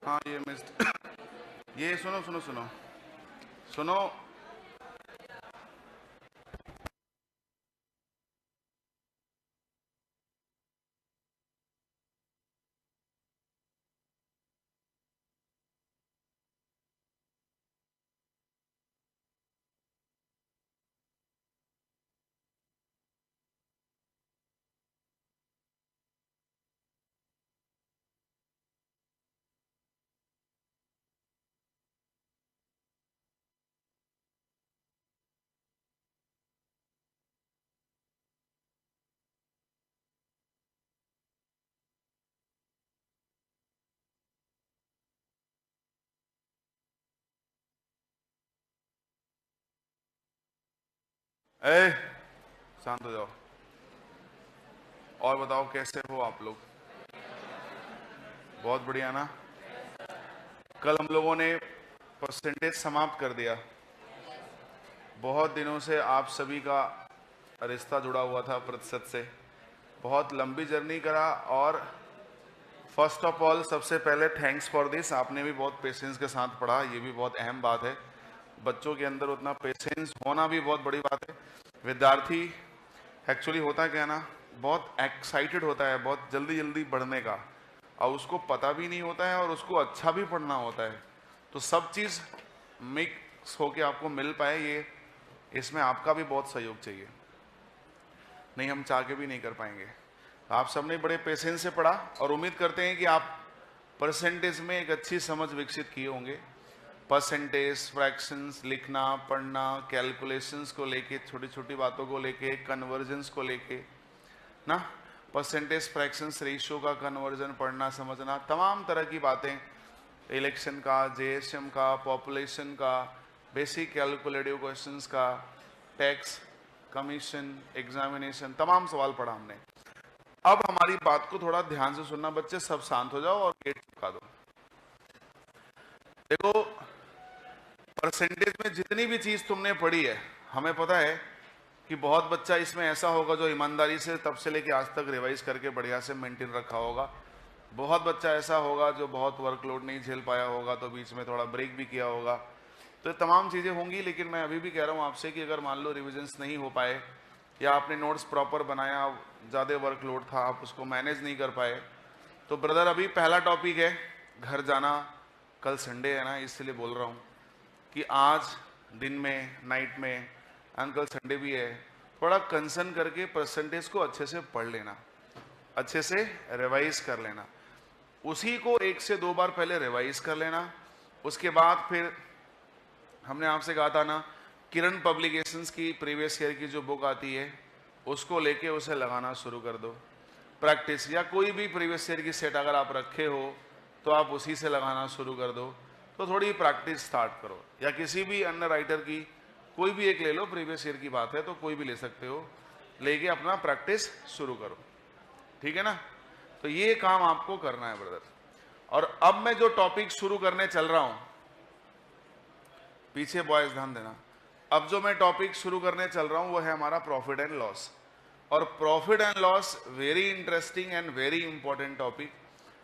हाँ ये मिस्ड ये सुनो सुनो सुनो सुनो। ए शांत हो जाओ। और बताओ कैसे हो आप लोग? बहुत बढ़िया ना। कल हम लोगों ने परसेंटेज समाप्त कर दिया। बहुत दिनों से आप सभी का रिश्ता जुड़ा हुआ था प्रतिशत से। बहुत लंबी जर्नी करा। और फर्स्ट ऑफ ऑल सबसे पहले थैंक्स फॉर दिस। आपने भी बहुत पेशेंस के साथ पढ़ा, ये भी बहुत अहम बात है। बच्चों के अंदर उतना पेशेंस होना भी बहुत बड़ी बात है। विद्यार्थी एक्चुअली होता क्या ना, बहुत एक्साइटेड होता है बहुत जल्दी जल्दी बढ़ने का, और उसको पता भी नहीं होता है और उसको अच्छा भी पढ़ना होता है। तो सब चीज़ मिक्स होके आपको मिल पाए, ये इसमें आपका भी बहुत सहयोग चाहिए। नहीं हम चाह के भी नहीं कर पाएंगे। आप सबने बड़े पेशेंस से पढ़ा और उम्मीद करते हैं कि आप परसेंटेज में एक अच्छी समझ विकसित किए होंगे। परसेंटेज, फ्रैक्शंस, लिखना, पढ़ना, कैलकुलेशंस को लेके, छोटी छोटी बातों को लेके, कन्वर्जन्स को लेके ना, परसेंटेज, फ्रैक्शंस, रेशियो का कन्वर्जन पढ़ना समझना, तमाम तरह की बातें, इलेक्शन का, जेएसएम का, पॉपुलेशन का, बेसिक कैलकुलेटिव क्वेश्चंस का, टैक्स, कमीशन, एग्जामिनेशन, तमाम सवाल पढ़ा हमने। अब हमारी बात को थोड़ा ध्यान से सुनना बच्चे, सब शांत हो जाओ और गेट चिपका दो। देखो, परसेंटेज में जितनी भी चीज तुमने पढ़ी है, हमें पता है कि बहुत बच्चा इसमें ऐसा होगा जो ईमानदारी से तब से लेके आज तक रिवाइज करके बढ़िया से मेंटेन रखा होगा। बहुत बच्चा ऐसा होगा जो बहुत वर्कलोड नहीं झेल पाया होगा, तो बीच में थोड़ा ब्रेक भी किया होगा। तो ये तमाम चीज़ें होंगी। लेकिन मैं अभी भी कह रहा हूँ आपसे कि अगर मान लो रिविजन्स नहीं हो पाए या आपने नोट्स प्रॉपर बनाया, ज़्यादा वर्कलोड था, आप उसको मैनेज नहीं कर पाए, तो ब्रदर अभी पहला टॉपिक है घर जाना। कल संडे है ना, इसलिए बोल रहा हूँ कि आज दिन में, नाइट में, अंकल संडे भी है, थोड़ा कंसर्न करके परसेंटेज को अच्छे से पढ़ लेना, अच्छे से रिवाइज कर लेना। उसी को 1 से 2 बार पहले रिवाइज कर लेना। उसके बाद फिर हमने आपसे कहा था ना, किरण पब्लिकेशंस की प्रीवियस ईयर की जो बुक आती है उसको लेके उसे लगाना शुरू कर दो। प्रैक्टिस, या कोई भी प्रीवियस ईयर की सेट अगर आप रखे हो तो आप उसी से लगाना शुरू कर दो। तो थोड़ी प्रैक्टिस स्टार्ट करो, या किसी भी अन्य राइटर की कोई भी एक ले लो, प्रीवियस ईयर की बात है तो कोई भी ले सकते हो, लेके अपना प्रैक्टिस शुरू करो। ठीक है ना? तो ये काम आपको करना है ब्रदर। और अब मैं जो टॉपिक शुरू करने चल रहा हूं, पीछे बॉयज ध्यान देना, अब जो मैं टॉपिक शुरू करने चल रहा हूं वो है हमारा प्रॉफिट एंड लॉस। और profit and loss very interesting and very important topic.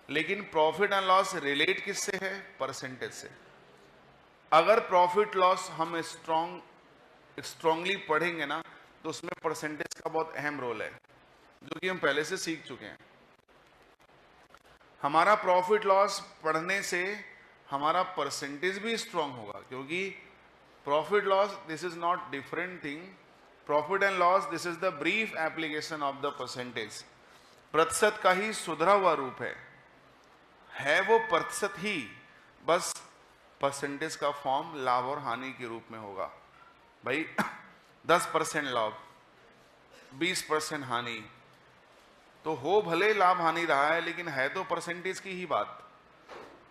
लेकिन प्रॉफिट एंड लॉस रिलेट किससे है? परसेंटेज से। अगर प्रॉफिट लॉस हम स्ट्रांगली पढ़ेंगे ना, तो उसमें परसेंटेज का बहुत अहम रोल है, जो कि हम पहले से सीख चुके हैं। हमारा प्रॉफिट लॉस पढ़ने से हमारा परसेंटेज भी स्ट्रांग होगा, क्योंकि profit loss this is not different thing. Profit and loss this is the brief application of the percentage. प्रतिशत का ही सुधरा हुआ रूप है वो प्रतिशत ही, बस परसेंटेज का फॉर्म लाभ और हानि के रूप में होगा। भाई 10% लाभ, 20% हानि, तो हो भले लाभ हानि रहा है, लेकिन है तो परसेंटेज की ही बात,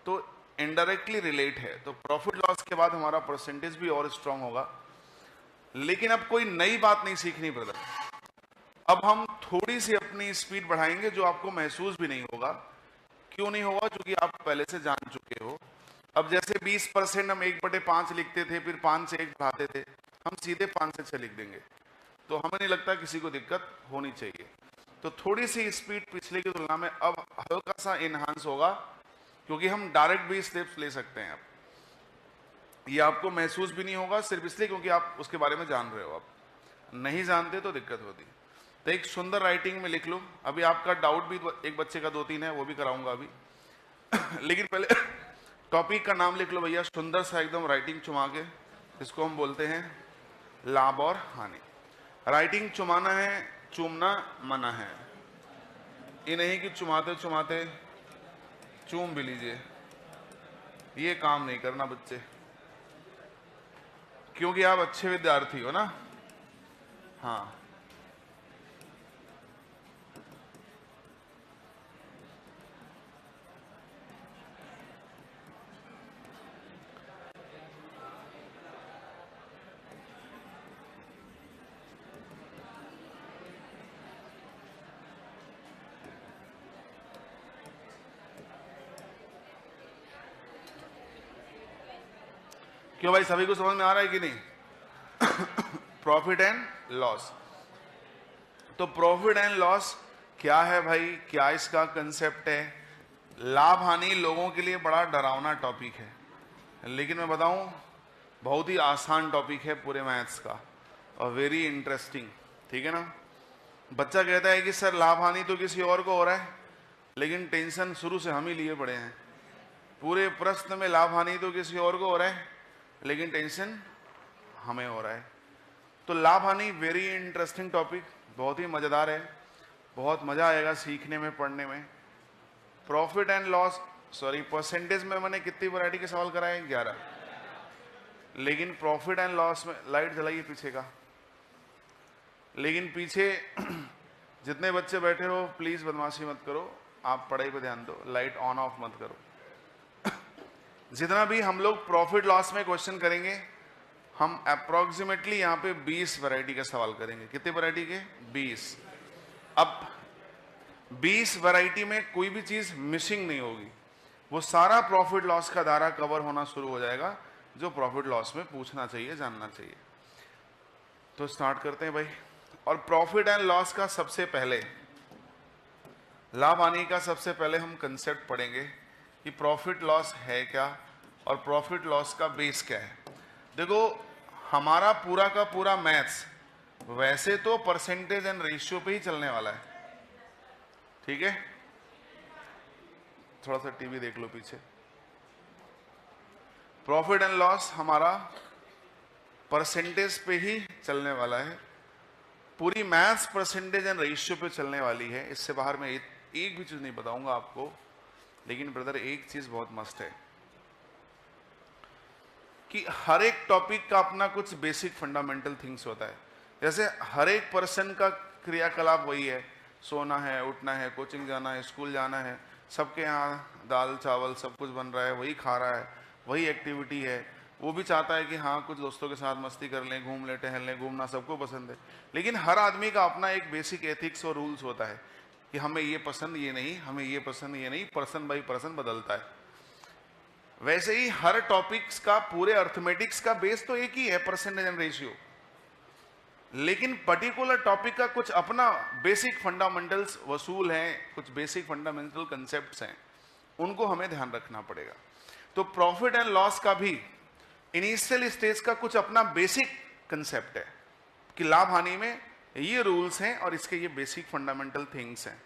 तो इनडायरेक्टली रिलेट है। तो प्रॉफिट लॉस के बाद हमारा परसेंटेज भी और स्ट्रांग होगा। लेकिन अब कोई नई बात नहीं सीखनी ब्रदर। अब हम थोड़ी सी अपनी स्पीड बढ़ाएंगे, जो आपको महसूस भी नहीं होगा। क्यों नहीं होगा? क्योंकि आप पहले से जान चुके हो। अब जैसे 20% हम 1/5 लिखते थे, फिर 5 से 1 बढ़ाते थे, हम सीधे 5 से 6 लिख देंगे। तो हमें नहीं लगता किसी को दिक्कत होनी चाहिए। तो थोड़ी सी स्पीड पिछले की तुलना में अब हल्का सा इनहांस होगा, क्योंकि हम डायरेक्ट भी स्टेप्स ले सकते हैं। अब ये आपको महसूस भी नहीं होगा, सिर्फ इसलिए क्योंकि आप उसके बारे में जान रहे हो। आप नहीं जानते तो दिक्कत होती। तो एक सुंदर राइटिंग में लिख लो। अभी आपका डाउट भी एक बच्चे का 2-3 है, वो भी कराऊंगा अभी लेकिन पहले टॉपिक का नाम लिख लो भैया, सुंदर सा एकदम राइटिंग चुमा के। इसको हम बोलते हैं लाभ और हानि। राइटिंग चुमाना है, चूमना मना है। ये नहीं कि चुमाते चुमाते चूम भी लीजिए, ये काम नहीं करना बच्चे, क्योंकि आप अच्छे विद्यार्थी हो ना। हाँ, क्यों भाई, सभी को समझ में आ रहा है कि नहीं? Profit and loss. तो प्रॉफिट एंड लॉस क्या है भाई, क्या इसका कंसेप्ट है? लाभ हानि लोगों के लिए बड़ा डरावना टॉपिक है, लेकिन मैं बताऊं बहुत ही आसान टॉपिक है पूरे मैथ्स का, और वेरी इंटरेस्टिंग। ठीक है ना? बच्चा कहता है कि सर लाभ हानि तो किसी और को हो रहा है, लेकिन टेंशन शुरू से हम ही लिए पड़े हैं। पूरे प्रश्न में लाभ हानि तो किसी और को हो रहा है, लेकिन टेंशन हमें हो रहा है। तो लाभ हानि वेरी इंटरेस्टिंग टॉपिक, बहुत ही मजेदार है, बहुत मजा आएगा सीखने में, पढ़ने में। Profit and loss, sorry percentage में मैंने कितनी वैरायटी के सवाल कराए? 11। लेकिन प्रॉफिट एंड लॉस में, लाइट जलाइए पीछे का, लेकिन पीछे जितने बच्चे बैठे हो प्लीज बदमाशी मत करो, आप पढ़ाई पे ध्यान दो, लाइट ऑन ऑफ मत करो। जितना भी हम लोग प्रॉफिट लॉस में क्वेश्चन करेंगे, हम अप्रोक्सीमेटली यहाँ पे 20 वैरायटी के सवाल करेंगे। कितने वैरायटी के? 20। अब 20 वैरायटी में कोई भी चीज मिसिंग नहीं होगी, वो सारा प्रॉफिट लॉस का दायरा कवर होना शुरू हो जाएगा, जो प्रॉफिट लॉस में पूछना चाहिए, जानना चाहिए। तो स्टार्ट करते हैं भाई। और प्रॉफिट एंड लॉस का सबसे पहले, लाभ हानि का सबसे पहले हम कंसेप्ट पढ़ेंगे कि प्रॉफिट लॉस है क्या और प्रॉफिट लॉस का बेस क्या है। देखो, हमारा पूरा का पूरा मैथ्स वैसे तो परसेंटेज एंड रेशियो पे ही चलने वाला है। ठीक है? थोड़ा सा टीवी देख लो पीछे। प्रॉफिट एंड लॉस हमारा परसेंटेज पे ही चलने वाला है, पूरी मैथ्स परसेंटेज एंड रेशियो पे चलने वाली है। इससे बाहर मैं एक भी चीज नहीं बताऊंगा आपको। लेकिन ब्रदर एक चीज बहुत मस्त है कि हर एक टॉपिक का अपना कुछ बेसिक फंडामेंटल थिंग्स होता है। जैसे हर एक पर्सन का क्रियाकलाप वही है, सोना है, उठना है, कोचिंग जाना है, स्कूल जाना है, सबके यहाँ दाल चावल सब कुछ बन रहा है, वही खा रहा है, वही एक्टिविटी है। वो भी चाहता है कि हाँ कुछ दोस्तों के साथ मस्ती कर लें, घूम लें, टहल लें, घूमना सबको पसंद है। लेकिन हर आदमी का अपना एक बेसिक एथिक्स और रूल्स होता है कि हमें ये पसंद ये नहीं, हमें ये पसंद ये नहीं, पर्सन बाई पर्सन बदलता है। वैसे ही हर टॉपिक्स का, पूरे अर्थमेटिक्स का बेस तो एक ही है, परसेंटेज एंड रेशियो। लेकिन पर्टिकुलर टॉपिक का कुछ अपना बेसिक फंडामेंटल्स वसूल हैं, कुछ बेसिक फंडामेंटल कंसेप्ट्स हैं, उनको हमें ध्यान रखना पड़ेगा। तो प्रॉफिट एंड लॉस का भी इनिशियल स्टेज का कुछ अपना बेसिक कंसेप्ट है कि लाभ हानि में ये रूल्स हैं और इसके ये बेसिक फंडामेंटल थिंग्स हैं।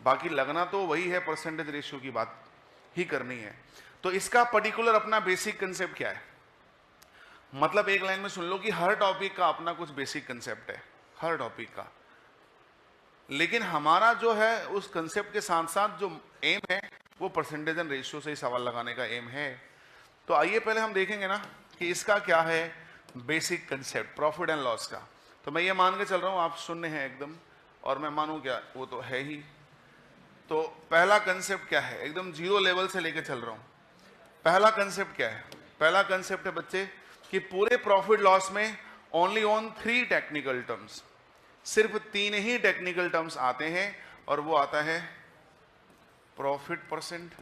बाकी लगना तो वही है, परसेंटेज रेशियो की बात ही करनी है। तो इसका पर्टिकुलर अपना बेसिक कंसेप्ट क्या है? मतलब एक लाइन में सुन लो कि हर टॉपिक का अपना कुछ बेसिक कंसेप्ट है, हर टॉपिक का। लेकिन हमारा जो है उस कंसेप्ट के साथ साथ जो एम है वो परसेंटेज एंड रेशियो से ही सवाल लगाने का एम है। तो आइए पहले हम देखेंगे ना कि इसका क्या है basic concept profit and loss का। तो मैं ये मान के चल रहा हूं आप शून्य हैं एकदम, और मैं मानूं क्या, वो तो है ही। तो पहला कंसेप्ट क्या है, एकदम जीरो लेवल से लेके चल रहा हूं। पहला कंसेप्ट क्या है? पहला कंसेप्ट है बच्चे कि पूरे प्रॉफिट लॉस में ओनली ऑन 3 टेक्निकल टर्म्स, सिर्फ 3 ही टेक्निकल टर्म्स आते हैं, और वो आता है profit percent,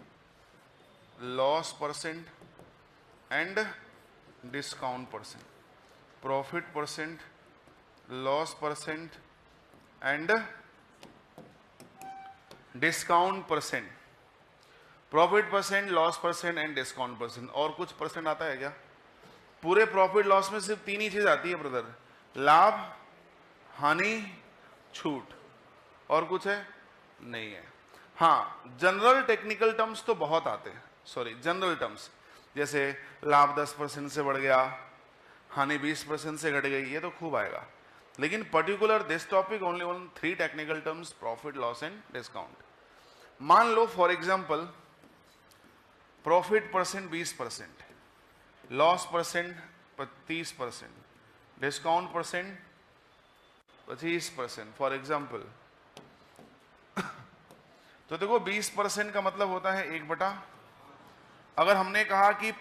loss percent and discount percent. Profit percent, loss percent and discount percent, profit percent, loss percent and discount percent. और कुछ परसेंट आता है क्या? पूरे प्रॉफिट लॉस में सिर्फ 3 ही चीज आती है ब्रदर, लाभ, हानि, छूट। और कुछ है? नहीं है। हाँ, जनरल टेक्निकल टर्म्स तो बहुत आते हैं, सॉरी जनरल टर्म्स, जैसे लाभ 10% से बढ़ गया, हानि 20% से घट गई, ये तो खूब आएगा। लेकिन particular this topic only on 3 technical terms, profit, loss and discount. मान लो for example profit percent 20%, loss percent 30%, discount percent 25%, for example. तो देखो 20% का मतलब होता है 1/, अगर हमने कहा कि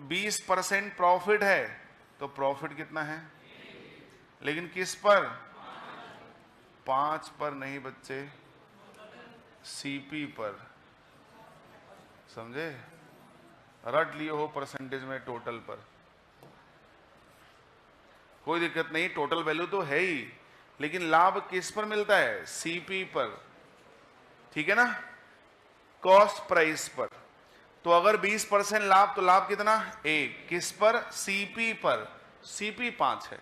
20% प्रॉफिट है तो प्रॉफिट कितना है? लेकिन किस पर? 5 पर नहीं बच्चे, सीपी पर। समझे? रट लिए हो परसेंटेज में टोटल पर, कोई दिक्कत नहीं, टोटल वैल्यू तो है ही, लेकिन लाभ किस पर मिलता है? सीपी पर, ठीक है ना, कॉस्ट प्राइस पर। तो अगर 20% लाभ तो लाभ कितना? 1, किस पर? सीपी पर। सीपी 5 है,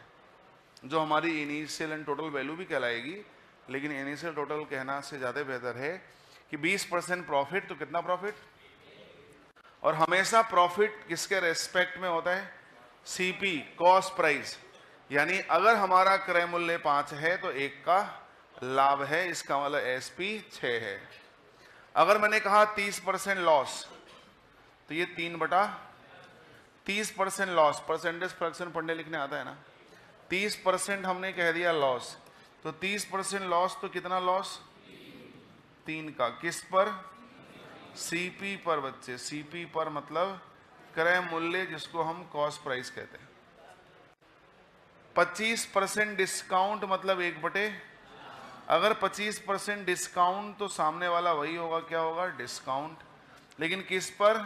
जो हमारी इनिशियल एंड टोटल वैल्यू भी कहलाएगी, लेकिन इनिशियल टोटल कहना से ज्यादा बेहतर है कि 20% प्रॉफिट तो कितना प्रॉफिट? और हमेशा प्रॉफिट किसके रेस्पेक्ट में होता है? CP, cost price. यानी अगर हमारा क्रय मूल्य 5 है तो 1 का लाभ है, इसका मतलब एसपी 6 है। अगर मैंने कहा 30% लॉस, तो ये 3/30% लॉस, परसेंटेज फ्रैक्शन पढ़ने लिखने आता है ना, 30% हमने कह दिया लॉस, तो 30% लॉस तो कितना लॉस? 3 का, किस पर? सीपी पर बच्चे, सीपी पर मतलब क्रय मूल्य, जिसको हम कॉस्ट प्राइस कहते हैं। 25% डिस्काउंट मतलब 1/, अगर 25% डिस्काउंट तो सामने वाला वही होगा, क्या होगा? डिस्काउंट। लेकिन किस पर?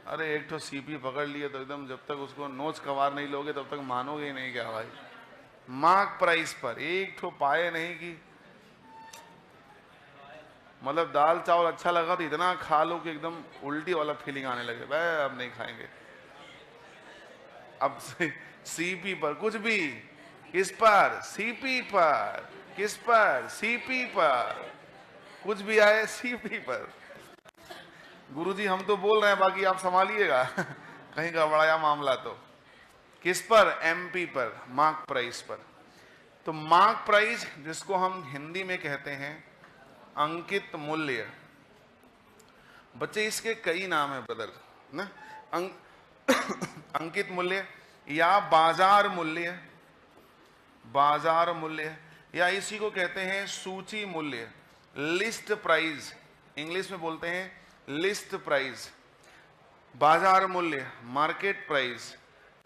अरे एक तो सीपी पकड़ लिए तो एकदम, जब तक उसको नोच कवार नहीं लोगे तब तक मानोगे ही नहीं क्या भाई। मार्क प्राइस पर, एक तो पाए नहीं कि मतलब दाल चावल अच्छा लगा तो इतना खा लो कि एकदम उल्टी वाला फीलिंग आने लगे, भाई अब नहीं खाएंगे। अब सीपी पर कुछ भी, किस पर? सीपी पर। किस पर? सीपी पर। कुछ भी आए सीपी पर। गुरुजी हम तो बोल रहे हैं, बाकी आप संभालिएगा कहीं गड़बड़ाया मामला तो। किस पर? एमपी पर, मार्क प्राइस पर। तो मार्क प्राइस, जिसको हम हिंदी में कहते हैं अंकित मूल्य। बच्चे इसके कई नाम है ब्रदर ना, अंकित मूल्य या बाजार मूल्य, बाजार मूल्य, या इसी को कहते हैं सूची मूल्य, लिस्ट प्राइस, इंग्लिश में बोलते हैं लिस्ट प्राइस। बाजार मूल्य, मार्केट प्राइस,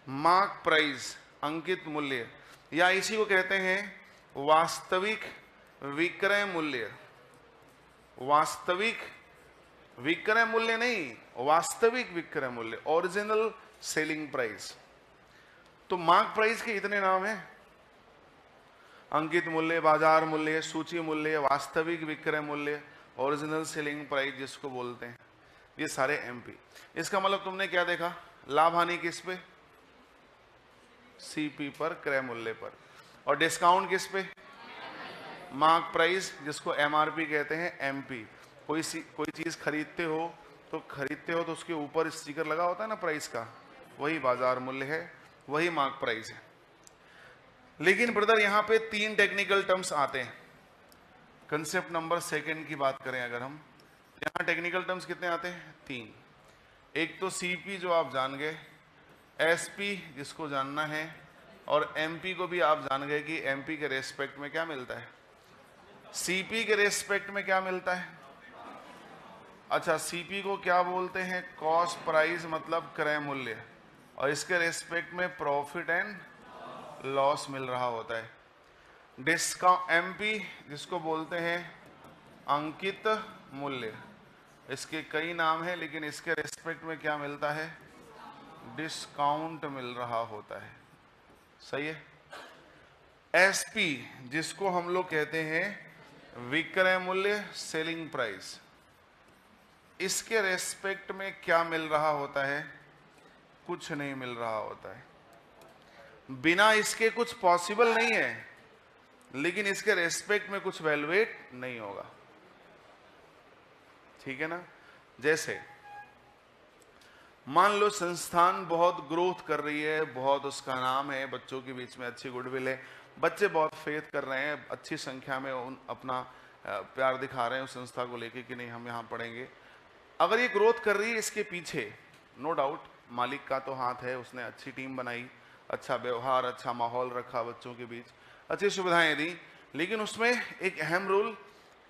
मार्क प्राइस, अंकित मूल्य, या इसी को कहते हैं वास्तविक विक्रय मूल्य। वास्तविक विक्रय मूल्य नहीं, वास्तविक विक्रय मूल्य, ओरिजिनल सेलिंग प्राइस। तो मार्क प्राइस के इतने नाम हैं, अंकित मूल्य, बाजार मूल्य, सूची मूल्य, वास्तविक विक्रय मूल्य, ओरिजिनल सेलिंग प्राइस जिसको बोलते हैं, ये सारे एमपी। इसका मतलब तुमने क्या देखा? लाभ हानि किस पे? सीपी पर, क्रय मूल्य पर। और डिस्काउंट किस पे? मार्क प्राइस, जिसको एमआरपी कहते हैं, एमपी। कोई चीज खरीदते हो तो उसके ऊपर स्टिकर लगा होता है ना प्राइस का, वही बाजार मूल्य है, वही मार्क प्राइस है। लेकिन ब्रदर यहां पे 3 टेक्निकल टर्म्स आते हैं। कंसेप्ट नंबर 2 की बात करें अगर हम, यहां टेक्निकल टर्म्स कितने आते हैं? 3। एक तो सीपी जो आप जान गए, एसपी जिसको जानना है, और एमपी को भी आप जान गए कि एमपी के रेस्पेक्ट में क्या मिलता है, सीपी के रेस्पेक्ट में क्या मिलता है। अच्छा, सीपी को क्या बोलते हैं? कॉस्ट प्राइस मतलब क्रय मूल्य, और इसके रेस्पेक्ट में प्रॉफिट एंड लॉस मिल रहा होता है। डिस्काउंट, एमपी जिसको बोलते हैं अंकित मूल्य, इसके कई नाम हैं, लेकिन इसके रेस्पेक्ट में क्या मिलता है? डिस्काउंट मिल रहा होता है। सही है। एसपी जिसको हम लोग कहते हैं विक्रय मूल्य, सेलिंग प्राइस, इसके रेस्पेक्ट में क्या मिल रहा होता है? कुछ नहीं मिल रहा होता है। बिना इसके कुछ पॉसिबल नहीं है, लेकिन इसके रेस्पेक्ट में कुछ वैल्यूएट नहीं होगा। ठीक है ना? जैसे मान लो संस्थान बहुत ग्रोथ कर रही है, बहुत उसका नाम है, बच्चों के बीच में अच्छी गुडविल है, बच्चे बहुत फेथ कर रहे हैं, अच्छी संख्या में अपना प्यार दिखा रहे हैं उस संस्था को लेके कि नहीं हम यहाँ पढ़ेंगे। अगर ये ग्रोथ कर रही है, इसके पीछे नो डाउट मालिक का तो हाथ है, उसने अच्छी टीम बनाई, अच्छा व्यवहार, अच्छा माहौल रखा बच्चों के बीच, अच्छी सुविधाएं दी, लेकिन उसमें एक अहम रोल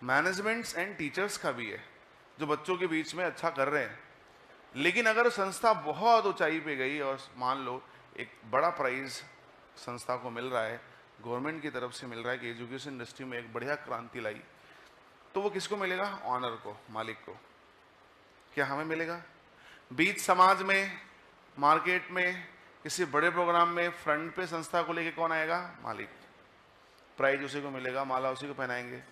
मैनेजमेंट्स एंड टीचर्स का भी है जो बच्चों के बीच में अच्छा कर रहे हैं। लेकिन अगर संस्था बहुत ऊंचाई पे गई और मान लो एक बड़ा प्राइज संस्था को मिल रहा है, गवर्नमेंट की तरफ से मिल रहा है कि एजुकेशन इंडस्ट्री में एक बढ़िया क्रांति लाई, तो वो किसको मिलेगा? ऑनर को, मालिक को। क्या हमें मिलेगा? बीच समाज में, मार्केट में, किसी बड़े प्रोग्राम में फ्रंट पे संस्था को लेके कौन आएगा? मालिक। प्राइज उसी को मिलेगा, माला उसी को पहनाएंगे।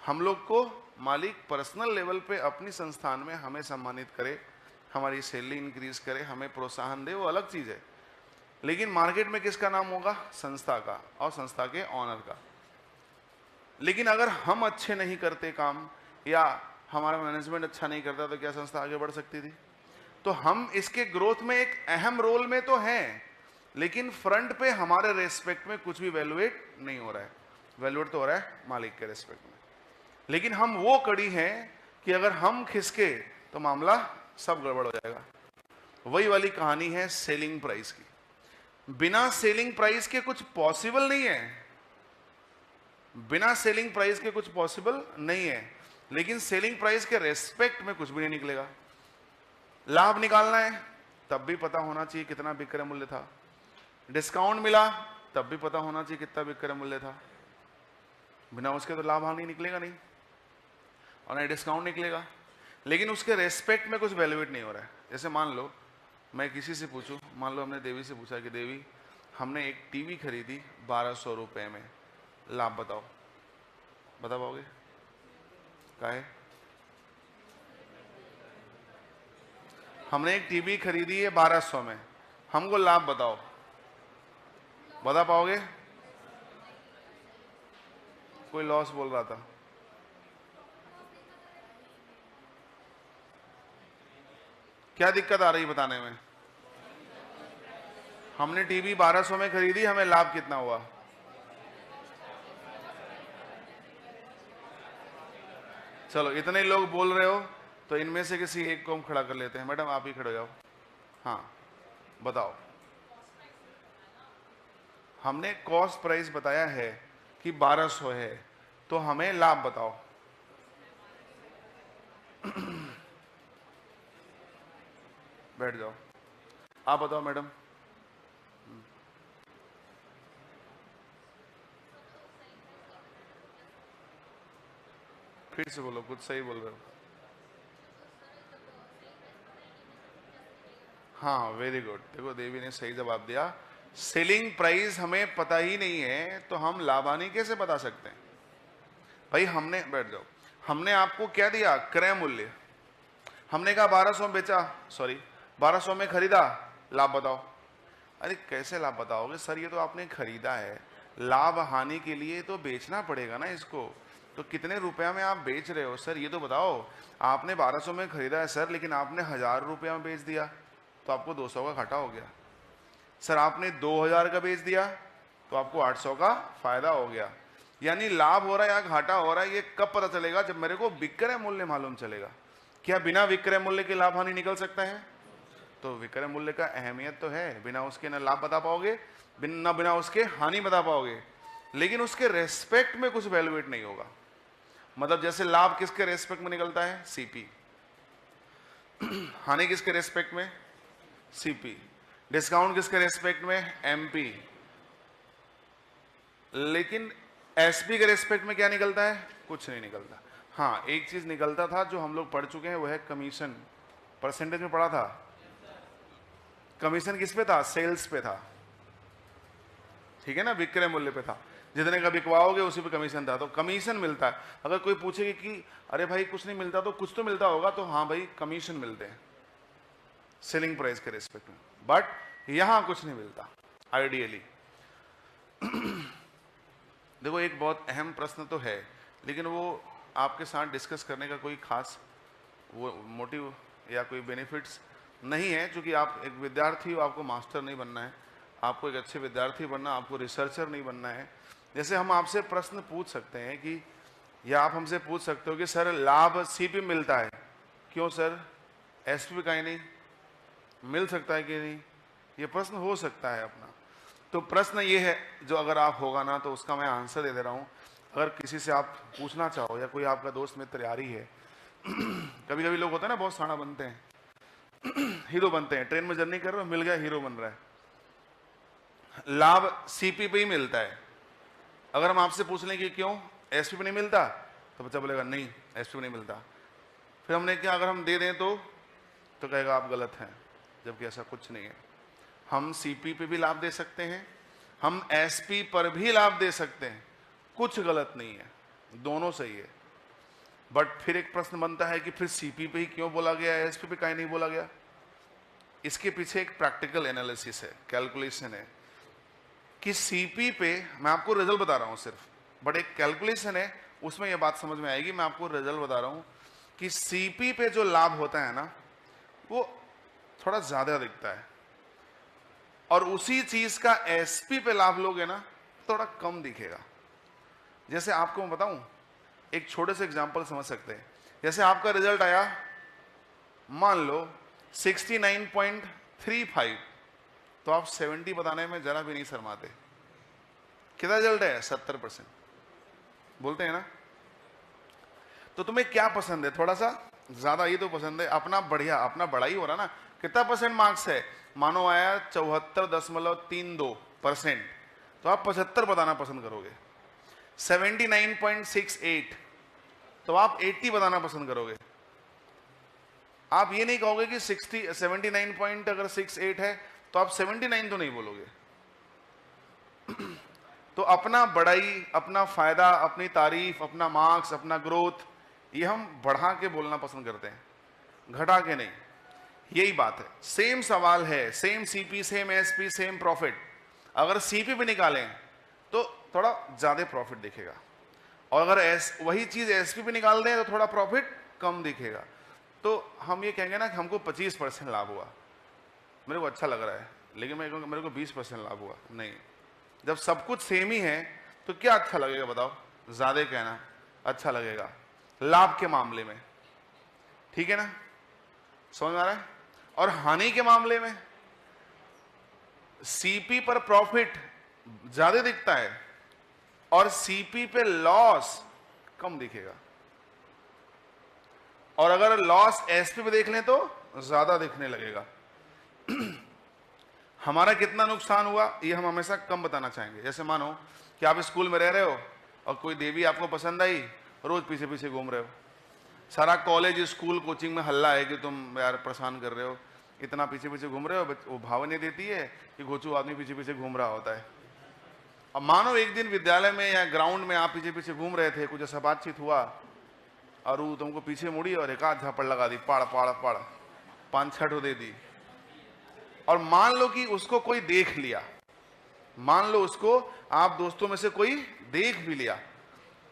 हम लोग को मालिक पर्सनल लेवल पे अपनी संस्थान में हमें सम्मानित करे, हमारी सैलरी इंक्रीज करे, हमें प्रोत्साहन दे, वो अलग चीज है। लेकिन मार्केट में किसका नाम होगा? संस्था का और संस्था के ऑनर का। लेकिन अगर हम अच्छे नहीं करते काम या हमारा मैनेजमेंट अच्छा नहीं करता तो क्या संस्था आगे बढ़ सकती थी? तो हम इसके ग्रोथ में एक अहम रोल में तो हैं, लेकिन फ्रंट पे हमारे रेस्पेक्ट में कुछ भी वैल्यूएट नहीं हो रहा है। वैल्यूएट तो हो रहा है मालिक के रेस्पेक्ट में, लेकिन हम वो कड़ी हैं कि अगर हम खिसके तो मामला सब गड़बड़ हो जाएगा। वही वाली कहानी है सेलिंग प्राइस की। बिना सेलिंग प्राइस के कुछ पॉसिबल नहीं है, बिना सेलिंग प्राइस के कुछ पॉसिबल नहीं है, लेकिन सेलिंग प्राइस के रेस्पेक्ट में कुछ भी नहीं निकलेगा। लाभ निकालना है तब भी पता होना चाहिए कितना विक्रय मूल्य था, डिस्काउंट मिला तब भी पता होना चाहिए कितना विक्रय मूल्य था। बिना उसके तो लाभ हानि निकलेगा नहीं और नहीं डिस्काउंट निकलेगा, लेकिन उसके रेस्पेक्ट में कुछ वैल्यूएट नहीं हो रहा है। जैसे मान लो मैं किसी से पूछूं, मान लो हमने देवी से पूछा कि देवी हमने एक टीवी खरीदी 1200 रुपए में, लाभ बताओ। बता पाओगे? काहे? हमने एक टीवी खरीदी है 1200 में, हमको लाभ बताओ। बता पाओगे? कोई लॉस बोल रहा था। क्या दिक्कत आ रही बताने में? हमने टीवी 1200 में खरीदी, हमें लाभ कितना हुआ? चलो इतने लोग बोल रहे हो तो इनमें से किसी एक को हम खड़ा कर लेते हैं। मैडम आप ही खड़े हो जाओ। हाँ बताओ। हमने कॉस्ट प्राइस बताया है कि 1200 है, तो हमें लाभ बताओ। बैठ जाओ, आप बताओ मैडम। फिर से बोलो, कुछ सही बोल रहे हो। हाँ वेरी गुड, देखो देवी ने सही जवाब दिया। सेलिंग प्राइस हमें पता ही नहीं है तो हम लाभ हानि कैसे बता सकते हैं? भाई हमने, बैठ जाओ, हमने आपको क्या दिया? क्रय मूल्य। हमने कहा 1200 में बेचा, सॉरी 1200 में खरीदा, लाभ बताओ। अरे कैसे लाभ बताओगे सर, ये तो आपने खरीदा है, लाभ हानि के लिए तो बेचना पड़ेगा ना इसको। तो कितने रुपया में आप बेच रहे हो सर ये तो बताओ। आपने 1200 में खरीदा है सर, लेकिन आपने 1000 रुपया में बेच दिया तो आपको 200 का घाटा हो गया। सर आपने 2000 का बेच दिया तो आपको 800 का फायदा हो गया। यानी लाभ हो रहा है या घाटा हो रहा है ये कब पता चलेगा? जब मेरे को विक्रय मूल्य मालूम चलेगा। क्या बिना विक्रय मूल्य के लाभ हानि निकल सकता है? तो विक्रय मूल्य का अहमियत तो है, बिना उसके ना लाभ बता पाओगे, बिना उसके हानि बता पाओगे, लेकिन उसके रेस्पेक्ट में कुछ वैल्यूएट नहीं होगा। मतलब जैसे लाभ किसके रेस्पेक्ट में निकलता है? सीपी। हानि किसके रेस्पेक्ट में? सीपी। डिस्काउंट किसके रेस्पेक्ट में? एमपी। लेकिन एसपी के रेस्पेक्ट में क्या निकलता है? कुछ नहीं निकलता। हाँ एक चीज निकलता था जो हम लोग पढ़ चुके हैं, वो है कमीशन। परसेंटेज में पढ़ा था। कमीशन किस पे था? सेल्स पे था, ठीक है ना, विक्रय मूल्य पे था। जितने का बिकवाओगे उसी पे कमीशन था, तो कमीशन मिलता है। अगर कोई पूछेगी कि अरे भाई कुछ नहीं मिलता, तो कुछ तो मिलता होगा, तो हाँ भाई कमीशन मिलते हैं सेलिंग प्राइस के रिस्पेक्ट में, बट यहां कुछ नहीं मिलता आइडियली। देखो एक बहुत अहम प्रश्न तो है, लेकिन वो आपके साथ डिस्कस करने का कोई खास वो मोटिव या कोई बेनिफिट्स नहीं है, क्योंकि आप एक विद्यार्थी हो, आपको मास्टर नहीं बनना है, आपको एक अच्छे विद्यार्थी बनना, आपको रिसर्चर नहीं बनना है। जैसे हम आपसे प्रश्न पूछ सकते हैं कि, या आप हमसे पूछ सकते हो कि सर लाभ सीपी मिलता है, क्यों सर एसपी का ही नहीं मिल सकता है कि नहीं, ये प्रश्न हो सकता है अपना। तो प्रश्न ये है जो अगर आप होगा ना तो उसका मैं आंसर दे रहा हूँ। अगर किसी से आप पूछना चाहो या कोई आपका दोस्त मित्र यारी है, कभी कभी लोग होते हैं ना बहुत साड़ा बनते हैं, हीरो बनते हैं, ट्रेन में जर्नी कर रहे हो मिल गया हीरो बन रहा है, लाभ सीपी पे ही मिलता है। अगर हम आपसे पूछ लें कि क्यों एसपी पे नहीं मिलता, तो बच्चा बोलेगा नहीं एसपी पे नहीं मिलता। फिर हमने क्या अगर हम दे दें तो कहेगा आप गलत हैं, जबकि ऐसा कुछ नहीं है। हम सीपी पे भी लाभ दे सकते हैं, हम एसपी पर भी लाभ दे सकते हैं, कुछ गलत नहीं है, दोनों सही है। बट फिर एक प्रश्न बनता है कि फिर सीपी पे ही क्यों बोला गया, एसपी पे काहे नहीं बोला गया। इसके पीछे एक प्रैक्टिकल एनालिसिस है, कैलकुलेशन है कि सीपी पे, मैं आपको रिजल्ट बता रहा हूं सिर्फ, बट एक कैलकुलेशन है, उसमें यह बात समझ में आएगी। मैं आपको रिजल्ट बता रहा हूं कि सीपी पे जो लाभ होता है ना वो थोड़ा ज्यादा दिखता है, और उसी चीज का एसपी पे लाभ लोगे ना थोड़ा कम दिखेगा। जैसे आपको मैं बताऊं, एक छोटे से एग्जांपल समझ सकते हैं। जैसे आपका रिजल्ट आया मान लो 69.35, तो आप 70 बताने में जरा भी नहीं शर्माते। कितना रिजल्ट है? 70%। बोलते हैं ना। तो तुम्हें क्या पसंद है? थोड़ा सा ज्यादा ही तो पसंद है, अपना बढ़िया, अपना बड़ा ही हो रहा ना। कितना परसेंट मार्क्स है? मानो आया 74.32%, तो आप 75 बताना पसंद करोगे। 79.68, तो आप 80 बताना पसंद करोगे। आप ये नहीं कहोगे कि 79.68 है तो आप 79 तो नहीं बोलोगे। तो अपना बड़ाई, अपना फायदा, अपनी तारीफ, अपना मार्क्स, अपना ग्रोथ, ये हम बढ़ा के बोलना पसंद करते हैं, घटा के नहीं। यही बात है, सेम सवाल है, same CP, same SP, same profit. अगर सीपी पे निकालें तो थोड़ा ज्यादा प्रॉफिट दिखेगा, और अगर वही चीज एसपी पे निकाल दें तो थोड़ा प्रॉफिट कम दिखेगा। तो हम ये कहेंगे ना कि हमको 25% लाभ हुआ, मेरे को अच्छा लग रहा है, लेकिन मैं कहूँगा मेरे को 20% लाभ हुआ। नहीं, जब सब कुछ सेम ही है तो क्या अच्छा लगेगा बताओ? ज्यादा कहना अच्छा लगेगा लाभ के मामले में, ठीक है ना? समझ में आ रहा है? और हानि के मामले में सीपी पर प्रॉफिट ज्यादा दिखता है और सीपी पे लॉस कम दिखेगा, और अगर लॉस एसपी पे देख लें तो ज्यादा दिखने लगेगा। हमारा कितना नुकसान हुआ ये हम हमेशा कम बताना चाहेंगे। जैसे मानो कि आप स्कूल में रह रहे हो और कोई देवी आपको पसंद आई, रोज पीछे पीछे घूम रहे हो, सारा कॉलेज स्कूल कोचिंग में हल्ला है कि तुम यार परेशान कर रहे हो, इतना पीछे पीछे घूम रहे हो। वो भावने देती है कि घोचू आदमी पीछे पीछे घूम रहा होता है। अब मानो एक दिन विद्यालय में या ग्राउंड में आप पीछे पीछे घूम रहे थे, कुछ ऐसा बातचीत हुआ और वो तुमको पीछे मुड़ी और एक आध झापड़ लगा दी, पाड़ पाड़ पाड़ 5-6 दे दी। और मान लो कि उसको कोई देख लिया, मान लो उसको आप दोस्तों में से कोई देख भी लिया,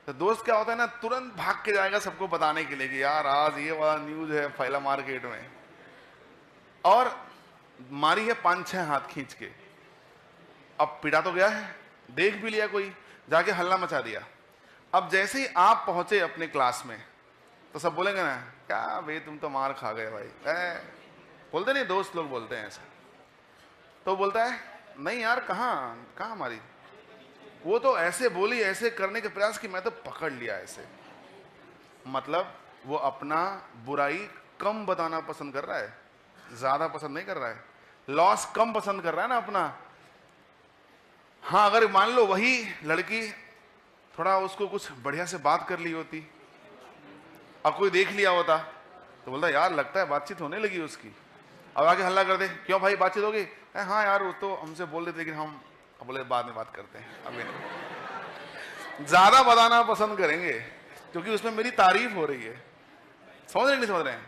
तो दोस्त क्या होता है ना, तुरंत भाग के जाएगा सबको बताने के लिए कि यार आज ये वाला न्यूज है फैला मार्केट में, और मारी है 5-6 हाथ खींच के। अब पिटा तो गया है, देख भी लिया कोई, जाके हल्ला मचा दिया। अब जैसे ही आप पहुंचे अपने क्लास में तो सब बोलेंगे ना, क्या भाई तुम तो मार खा गए भाई, बोलते नहीं, दोस्त लोग बोलते हैं ऐसा। तो बोलता है नहीं यार कहाँ मारी, वो तो ऐसे बोली, ऐसे करने के प्रयास की मैं तो पकड़ लिया ऐसे। मतलब वो अपना बुराई कम बताना पसंद कर रहा है, ज्यादा पसंद नहीं कर रहा है, लॉस कम पसंद कर रहा है ना अपना। हाँ, अगर मान लो वही लड़की थोड़ा उसको कुछ बढ़िया से बात कर ली होती और कोई देख लिया होता तो बोलता यार लगता है बातचीत होने लगी उसकी, अब आगे हल्ला कर दे, क्यों भाई बातचीत होगी? हाँ यार वो तो हमसे बोल रहे थे लेकिन हम बोले बाद में बात करते हैं, अभी नहीं। ज्यादा बताना पसंद करेंगे क्योंकि उसमें मेरी तारीफ हो रही है। समझ रहे नहीं समझ रहे हैं?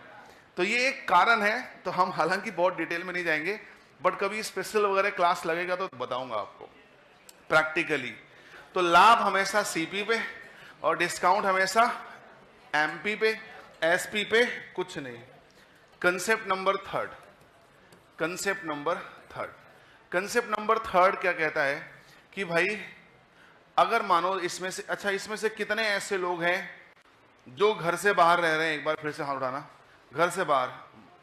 तो ये एक कारण है। तो हम हालांकि बहुत डिटेल में नहीं जाएंगे, बट कभी स्पेशल वगैरह क्लास लगेगा तो बताऊंगा आपको प्रैक्टिकली। तो लाभ हमेशा सीपी पे और डिस्काउंट हमेशा एमपी पे, एसपी पे कुछ नहीं। Concept number third, concept number third, concept number third क्या कहता है कि भाई अगर मानो इसमें से, अच्छा इसमें से कितने ऐसे लोग हैं जो घर से बाहर रह रहे हैं? एक बार फिर से हाथ उठाना। घर से बाहर,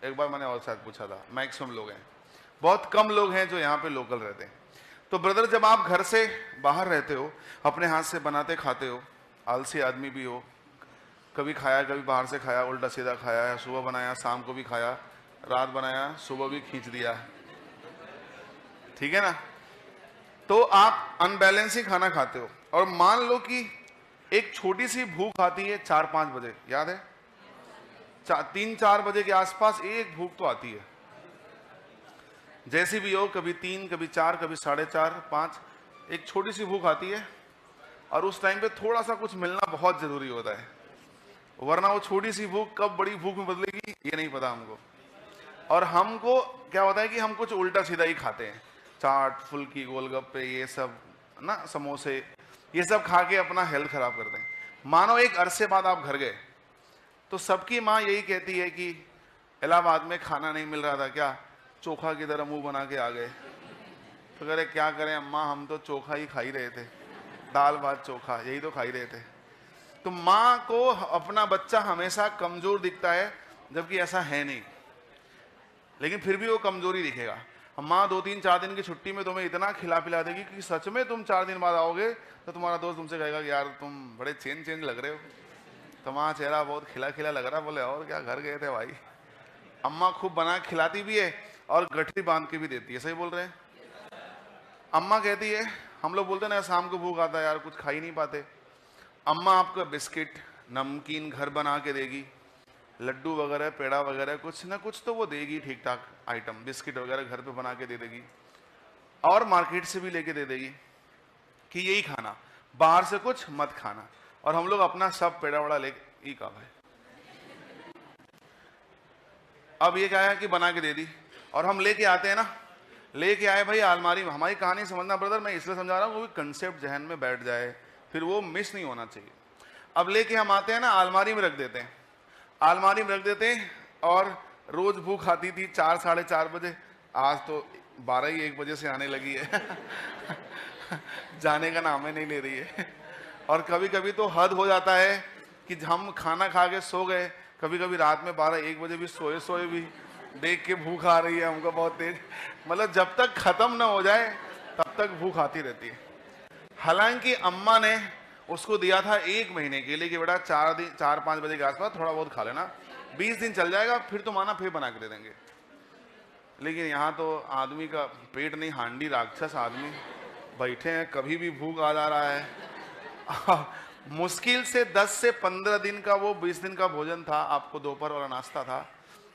एक बार मैंने और शायद पूछा था, मैक्सिमम लोग हैं, बहुत कम लोग हैं जो यहाँ पे लोकल रहते हैं। तो ब्रदर जब आप घर से बाहर रहते हो, अपने हाथ से बनाते खाते हो, आलसी आदमी भी हो, कभी खाया कभी बाहर से खाया, उल्टा सीधा खाया है, सुबह बनाया शाम को भी खाया, रात बनाया सुबह भी खींच दिया, ठीक है ना? तो आप अनबैलेंस ही खाना खाते हो। और मान लो कि एक छोटी सी भूख आती है 4-5 बजे, याद है? 3-4 बजे के आसपास एक भूख तो आती है, जैसी भी हो, कभी 3, कभी 4, कभी 4:30, 5, एक छोटी सी भूख आती है। और उस टाइम पे थोड़ा सा कुछ मिलना बहुत जरूरी होता है, वरना वो छोटी सी भूख कब बड़ी भूख में बदलेगी ये नहीं पता हमको। और हमको क्या होता है कि हम कुछ उल्टा सीधा ही खाते हैं, चाट, फुल्की, गोलगप्पे, ये सब ना, समोसे, ये सब खा के अपना हेल्थ खराब करते हैं। मानो एक अरसे बाद आप घर गए तो सबकी माँ यही कहती है कि इलाहाबाद में खाना नहीं मिल रहा था क्या, चोखा की तरह मुंह बना के आ गए। तो कह रहे क्या करें अम्मा, हम तो चोखा ही खा ही रहे थे, दाल भात चोखा यही तो खा ही रहे थे। तो माँ को अपना बच्चा हमेशा कमजोर दिखता है, जबकि ऐसा है नहीं, लेकिन फिर भी वो कमजोरी दिखेगा। माँ 2-3-4 दिन की छुट्टी में तुम्हें इतना खिला पिला देगी कि सच में तुम 4 दिन बाद आओगे तो तुम्हारा दोस्त तुमसे कहेगा कि यार तुम बड़े चेंज लग रहे हो, तुम्हारा चेहरा बहुत खिला खिला लग रहा है। बोले और क्या, घर गए थे भाई। अम्मा खूब बना खिलाती भी है और गठरी बांध के भी देती है, सही बोल रहे हैं? अम्मा कहती है, हम लोग बोलते ना शाम को भूख आता है यार, कुछ खा ही नहीं पाते। अम्मा आपको बिस्किट नमकीन घर बना के देगी, लड्डू वगैरह, पेड़ा वगैरह, कुछ ना कुछ तो वो देगी, ठीक ठाक आइटम, बिस्किट वगैरह घर पे बना के दे देगी, और मार्केट से भी लेके दे देगी कि यही खाना, बाहर से कुछ मत खाना। और हम लोग अपना सब पेड़ा वड़ा ले ही का भाई। अब ये क्या है कि बना के दे दी, और हम लेके आते हैं ना, लेके आए भाई अलमारी में। हमारी कहानी समझना ब्रदर, मैं इसलिए समझा रहा हूँ वो कंसेप्ट जहन में बैठ जाए, फिर वो मिस नहीं होना चाहिए। अब लेके हम आते हैं ना, अलमारी में रख देते हैं, अलमारी में रख देते हैं। और रोज भूख आती थी 4-4:30 बजे, आज तो 12-1 बजे से आने लगी है जाने का नाम ही नहीं ले रही है। और कभी कभी तो हद हो जाता है कि हम खाना खा के सो गए, कभी कभी रात में 12-1 बजे भी सोए भी, देख के भूख आ रही है हमको बहुत तेज, मतलब जब तक खत्म ना हो जाए तब तक भूख आती रहती है। हालांकि अम्मा ने उसको दिया था 1 महीने के लिए कि बेटा 4-5 बजे के आसपास थोड़ा बहुत खा लेना, 20 दिन चल जाएगा, फिर तुम आना, फिर बना के दे देंगे। लेकिन यहाँ तो आदमी का पेट नहीं, हांडी राक्षस आदमी बैठे हैं, कभी भी भूख आ जा रहा है मुश्किल से 10 से 15 दिन का वो 20 दिन का भोजन था, आपको दोपहर वाला नाश्ता था,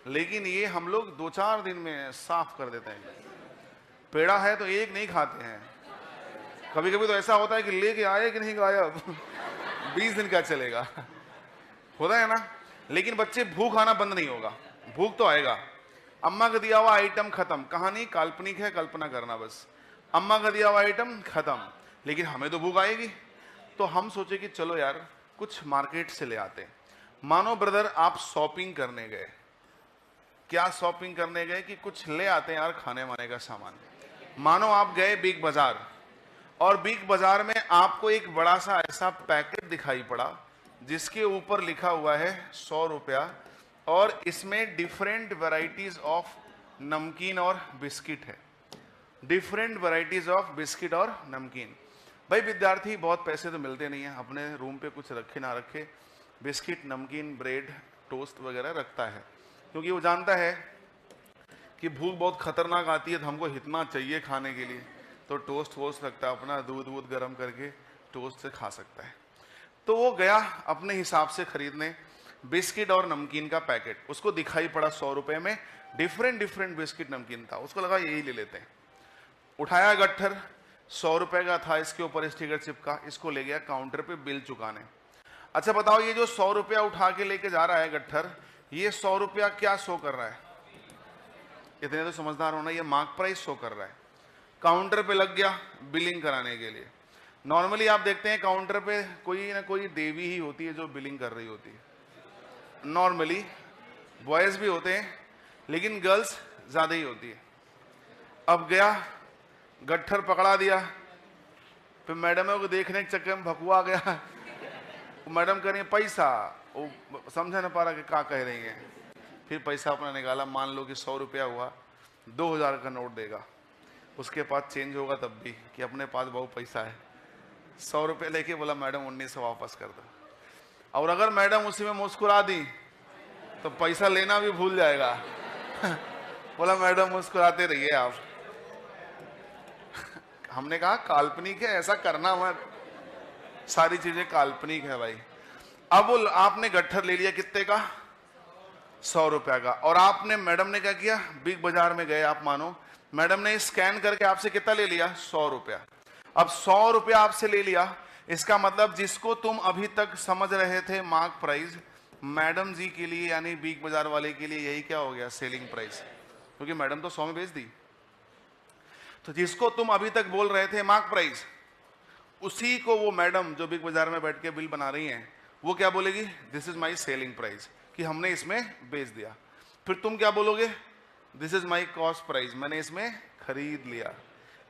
लेकिन ये हम लोग 2-4 दिन में साफ कर देते हैं। पेड़ा है तो एक नहीं खाते हैं, कभी कभी तो ऐसा होता है कि लेके आए कि नहीं गायब 20 दिन क्या चलेगा होता है ना। लेकिन बच्चे भूख आना बंद नहीं होगा, भूख तो आएगा। अम्मा का दिया हुआ आइटम खत्म, कहानी काल्पनिक है, कल्पना करना बस। अम्मा का दिया हुआ आइटम खत्म, लेकिन हमें तो भूख आएगी। तो हम सोचे कि चलो यार कुछ मार्केट से ले आते हैं। मानो ब्रदर आप शॉपिंग करने गए, क्या शॉपिंग करने गए कि कुछ ले आते हैं यार खाने वाने का सामान। मानो आप गए बिग बाजार, और बिग बाजार में आपको एक बड़ा सा ऐसा पैकेट दिखाई पड़ा जिसके ऊपर लिखा हुआ है 100 रुपया, और इसमें डिफरेंट वैरायटीज ऑफ नमकीन और बिस्किट है, डिफरेंट वैरायटीज ऑफ बिस्किट और नमकीन। भाई विद्यार्थी बहुत पैसे तो मिलते नहीं है, अपने रूम पे कुछ रखे ना रखे बिस्किट, नमकीन, ब्रेड, टोस्ट वगैरह रखता है, क्योंकि वो जानता है कि भूख बहुत खतरनाक आती है, तो हमको इतना चाहिए खाने के लिए, तो टोस्ट वोस्ट रखता है, अपना दूध गर्म करके टोस्ट से खा सकता है। तो वो गया अपने हिसाब से खरीदने बिस्किट और नमकीन का पैकेट, उसको दिखाई पड़ा 100 रुपए में डिफरेंट बिस्किट नमकीन था, उसको लगा यही ले लेते हैं। उठाया गट्ठर, ₹100 का था, इसके ऊपर स्टिकर चिपका, इसको ले गया काउंटर पे बिल चुकाने। अच्छा बताओ, ये जो ₹100 उठा के लेके जा रहा है गट्ठर, ये ₹100 क्या शो कर रहा है? इतने तो समझदार होना, ये मार्क प्राइस शो कर रहा है। काउंटर पे लग गया बिलिंग कराने के लिए। नॉर्मली आप देखते हैं काउंटर पे कोई ना कोई देवी ही होती है जो बिलिंग कर रही होती है। नॉर्मली बॉयज भी होते हैं, लेकिन गर्ल्स ज्यादा ही होती है। अब गया गट्ठर पकड़ा दिया, फिर मैडम को देखने के चक्कर में भकुआ गया। मैडम कह रही है पैसा, वो समझ ना पा रहा कि क्या कह रही है। फिर पैसा अपना निकाला, मान लो कि ₹100 हुआ, 2000 का नोट देगा, उसके पास चेंज होगा तब भी कि अपने पास बहुत पैसा है। ₹100 लेके बोला मैडम 1900 वापस कर दो। और अगर मैडम उसी में मुस्कुरा दी तो पैसा लेना भी भूल जाएगा। बोला मैडम मुस्कुराते रहिए आप। हमने कहा काल्पनिक है, ऐसा करना मत, सारी चीजें काल्पनिक है भाई। अब वो आपने गट्ठर ले लिया कितने का? ₹100 का। और आपने, मैडम ने क्या किया, बिग बाजार में गए आप, मानो मैडम ने स्कैन करके आपसे कितना ले लिया? ₹100। अब ₹100 आपसे ले लिया, इसका मतलब जिसको तुम अभी तक समझ रहे थे मार्क प्राइस, मैडम जी के लिए यानी बिग बाजार वाले के लिए यही क्या हो गया? सेलिंग प्राइस, क्योंकि मैडम तो 100 में बेच दी। तो जिसको तुम अभी तक बोल रहे थे मार्क प्राइस, उसी को वो मैडम जो बिग बाजार में बैठ के बिल बना रही हैं, वो क्या बोलेगी? This is my selling price, कि हमने इसमें बेच दिया। फिर तुम क्या बोलोगे? This is my cost price, मैंने इसमें खरीद लिया।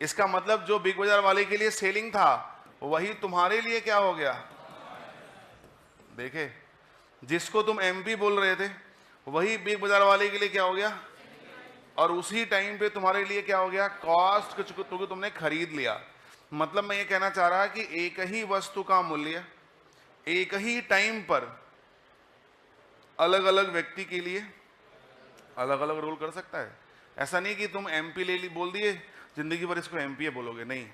इसका मतलब जो बिग बाजार वाले के लिए सेलिंग था, वही तुम्हारे लिए क्या हो गया? देखे, जिसको तुम एमपी बोल रहे थे, वही बिग बाजार वाले के लिए क्या हो गया? और उसी टाइम पे तुम्हारे लिए क्या हो गया? कॉस्ट, क्योंकि तुमने खरीद लिया। मतलब मैं ये कहना चाह रहा कि एक ही वस्तु का मूल्य एक ही टाइम पर अलग अलग व्यक्ति के लिए अलग अलग रोल कर सकता है। ऐसा नहीं कि तुम एमपी ले ली, बोल दिए जिंदगी भर इसको एमपी बोलोगे, नहीं।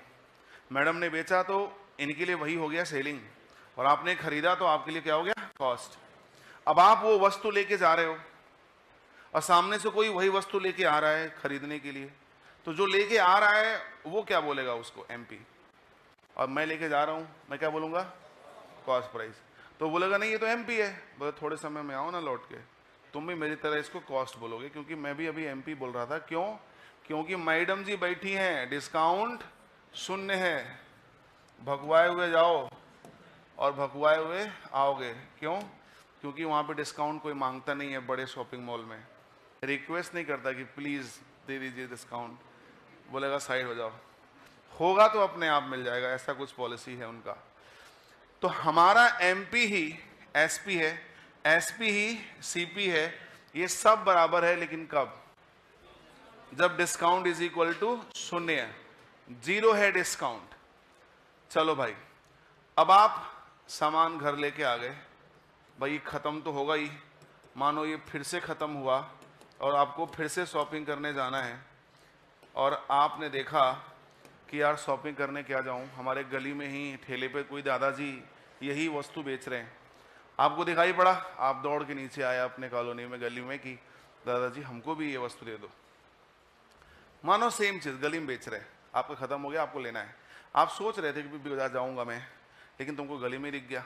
मैडम ने बेचा तो इनके लिए वही हो गया सेलिंग, और आपने खरीदा तो आपके लिए क्या हो गया? कॉस्ट। अब आप वो वस्तु लेके जा रहे हो और सामने से कोई वही वस्तु लेके आ रहा है खरीदने के लिए, तो जो लेके आ रहा है वो क्या बोलेगा? उसको एमपी। और मैं लेके जा रहा हूं, मैं क्या बोलूंगा? Cost price. तो बोलेगा नहीं ये तो एमपी है। बोले थोड़े समय में आओ ना लौट के, तुम भी मेरी तरह इसको कॉस्ट बोलोगे, क्योंकि मैं भी अभी एमपी बोल रहा था। क्यों? क्योंकि मैडम जी बैठी हैं, डिस्काउंट शून्य है, भगवाए हुए जाओ और भगवाए हुए आओगे। क्यों? क्योंकि वहां पे डिस्काउंट कोई मांगता नहीं है। बड़े शॉपिंग मॉल में रिक्वेस्ट नहीं करता कि प्लीज दे दीजिए डिस्काउंट, बोलेगा साइड हो जाओ। होगा तो अपने आप मिल जाएगा, ऐसा कुछ पॉलिसी है उनका। तो हमारा एमपी ही एसपी है, एसपी ही सीपी है, ये सब बराबर है। लेकिन कब? जब डिस्काउंट इज इक्वल टू 0, 0 है डिस्काउंट। चलो भाई, अब आप सामान घर लेके आ गए, भाई खत्म तो होगा ही। मानो ये फिर से खत्म हुआ और आपको फिर से शॉपिंग करने जाना है, और आपने देखा कि यार शॉपिंग करने क्या जाऊं, हमारे गली में ही ठेले पे कोई दादाजी यही वस्तु बेच रहे हैं। आपको दिखाई पड़ा, आप दौड़ के नीचे आए अपने कॉलोनी में, गली में, कि दादाजी हमको भी ये वस्तु दे दो। मानो सेम चीज गली में बेच रहे हैं, आपका खत्म हो गया, आपको लेना है। आप सोच रहे थे कि बाजार जाऊंगा मैं, लेकिन तुमको गली में दिख गया।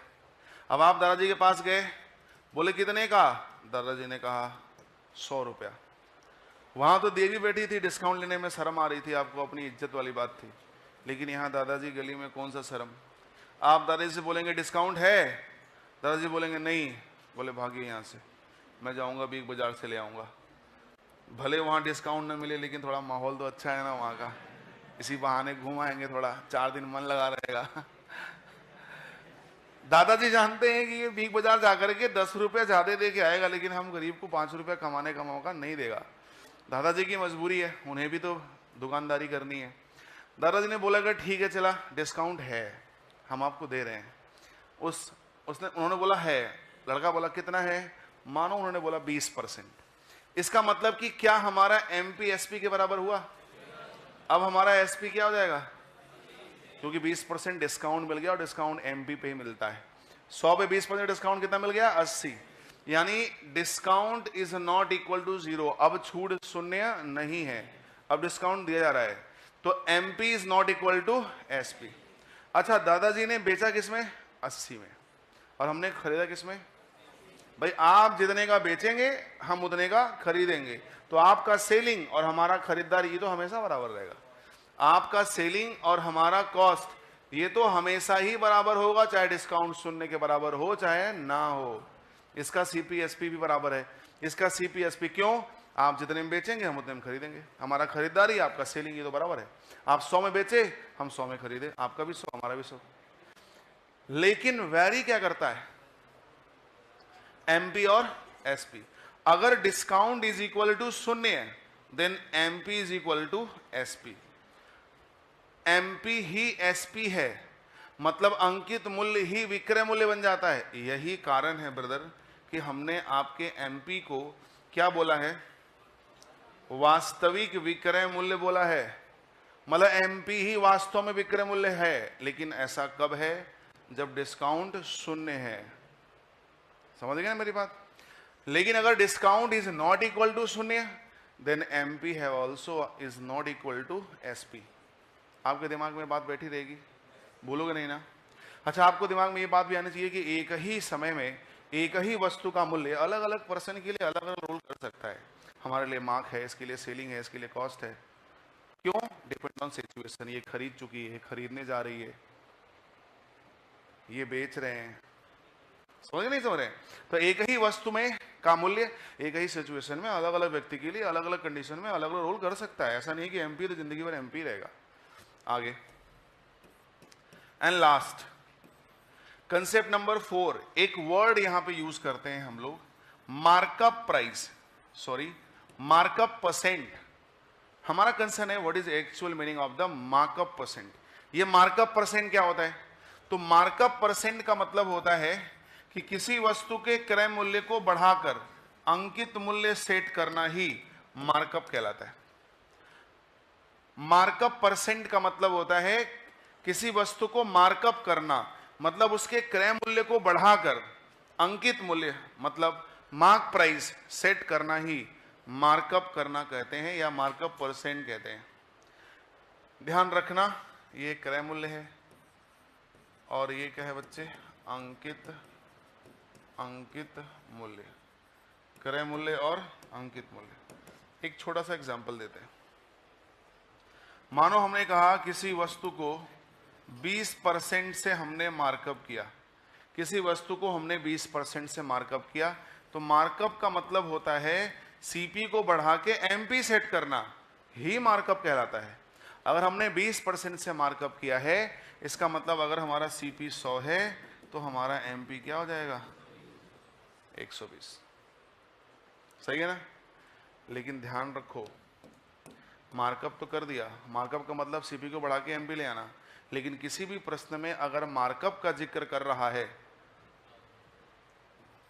अब आप दादाजी के पास गए, बोले कितने का? दादाजी ने कहा ₹100। वहां तो देवी बैठी थी, डिस्काउंट लेने में शर्म आ रही थी आपको, अपनी इज्जत वाली बात थी। लेकिन यहाँ दादाजी गली में, कौन सा शर्म। आप दादाजी से बोलेंगे डिस्काउंट है, दादाजी बोलेंगे नहीं, बोले भागिए यहाँ से, मैं जाऊंगा बिग बाजार से ले आऊंगा। भले वहाँ डिस्काउंट न मिले, लेकिन थोड़ा माहौल तो अच्छा है ना वहाँ का, इसी बहाने घुमाएंगे, थोड़ा 4 दिन मन लगा रहेगा। दादाजी जानते हैं कि ये बिग बाजार जाकर के 10 रुपये ज्यादा दे के आएगा, लेकिन हम गरीब को 5 रुपये कमाने का मौका नहीं देगा। दादाजी की मजबूरी है, उन्हें भी तो दुकानदारी करनी है। दादाजी ने बोला कि ठीक है, चला डिस्काउंट है, हम आपको दे रहे हैं। उन्होंने बोला है, लड़का बोला कितना है? मानो उन्होंने बोला 20%। इसका मतलब कि क्या हमारा एमपी एसपी के बराबर हुआ? अब हमारा एसपी क्या हो जाएगा? क्योंकि 20% डिस्काउंट मिल गया, और डिस्काउंट एमपी पे ही मिलता है। 100 पे 20% डिस्काउंट कितना मिल गया? 80। यानी discount is not equal to 0। अब छूट 0 नहीं है, अब डिस्काउंट दिया जा रहा है। तो MP is not equal to SP. अच्छा, दादाजी ने बेचा किसमें? 80 में, और हमने खरीदा किसमें? भाई आप जितने का बेचेंगे हम उतने का खरीदेंगे, तो आपका सेलिंग और हमारा खरीदार ये तो हमेशा बराबर रहेगा। आपका सेलिंग और हमारा कॉस्ट ये तो हमेशा ही बराबर होगा, चाहे डिस्काउंट शून्य के बराबर हो चाहे ना हो। इसका सीपीएसपी भी बराबर है। इसका सीपीएसपी क्यों? आप जितने में बेचेंगे हम उतने में खरीदेंगे, हमारा खरीदारी आपका सेलिंग ये तो बराबर है। आप 100 में बेचे हम 100 में खरीदे, आपका भी 100 हमारा भी 100। लेकिन वैरी क्या करता है? एमपी और एसपी। अगर डिस्काउंट इज इक्वल टू शून्य है then MP is equal to SP. MP ही एसपी है, मतलब अंकित मूल्य ही विक्रय मूल्य बन जाता है। यही कारण है ब्रदर कि हमने आपके एमपी को क्या बोला है? वास्तविक विक्रय मूल्य बोला है। मतलब एमपी ही वास्तव में विक्रय मूल्य है, लेकिन ऐसा कब है? जब डिस्काउंट शून्य है। समझ गए ना मेरी बात? लेकिन अगर discount is not equal to शून्य देन एमपी है also is not equal to SP. आपके दिमाग में बात बैठी रहेगी, बोलोगे नहीं ना? अच्छा, आपको दिमाग में ये बात भी आनी चाहिए कि एक ही समय में एक ही वस्तु का मूल्य अलग अलग पर्सन के लिए अलग अलग रोल कर सकता है। हमारे लिए मार्क है, इसके लिए सेलिंग है, इसके लिए कॉस्ट है। क्यों? Depend on situation. ये खरीद चुकी है, खरीदने जा रही है, ये बेच रहे हैं। समझ नहीं समझ रहे? तो एक ही वस्तु में का मूल्य एक ही सिचुएशन में अलग अलग व्यक्ति के लिए अलग अलग कंडीशन में अलग अलग रोल कर सकता है। ऐसा नहीं कि एमपी तो जिंदगी भर एमपी रहेगा। आगे एंड लास्ट कंसेप्ट नंबर 4, एक वर्ड यहां पे यूज करते हैं हम लोग, markup price, sorry markup percent. हमारा कंसर्न है what is actual meaning of the markup percent. ये मार्कअप परसेंट क्या होता है? तो मार्कअप परसेंट का मतलब होता है कि किसी वस्तु के क्रय मूल्य को बढ़ाकर अंकित मूल्य सेट करना ही मार्कअप कहलाता है। मार्कअप परसेंट का मतलब होता है किसी वस्तु को मार्कअप करना, मतलब उसके क्रय मूल्य को बढ़ाकर अंकित मूल्य मतलब मार्क प्राइस सेट करना ही मार्कअप करना कहते हैं या मार्कअप परसेंट कहते हैं। ध्यान रखना, ये क्रय मूल्य है और ये क्या है बच्चे? अंकित मूल्य। क्रय मूल्य और अंकित मूल्य। एक छोटा सा एग्जांपल देते हैं। मानो हमने कहा किसी वस्तु को 20% से हमने मार्कअप किया, किसी वस्तु को हमने 20% से मार्कअप किया, तो मार्कअप का मतलब होता है सीपी को बढ़ा के एमपी सेट करना ही मार्कअप कहलाता है। अगर हमने 20% से मार्कअप किया है, इसका मतलब अगर हमारा सीपी 100 है तो हमारा एमपी क्या हो जाएगा? 120। सही है ना? लेकिन ध्यान रखो, मार्कअप तो कर दिया, मार्कअप का मतलब सीपी को बढ़ा के एमपी ले आना, लेकिन किसी भी प्रश्न में अगर मार्कअप का जिक्र कर रहा है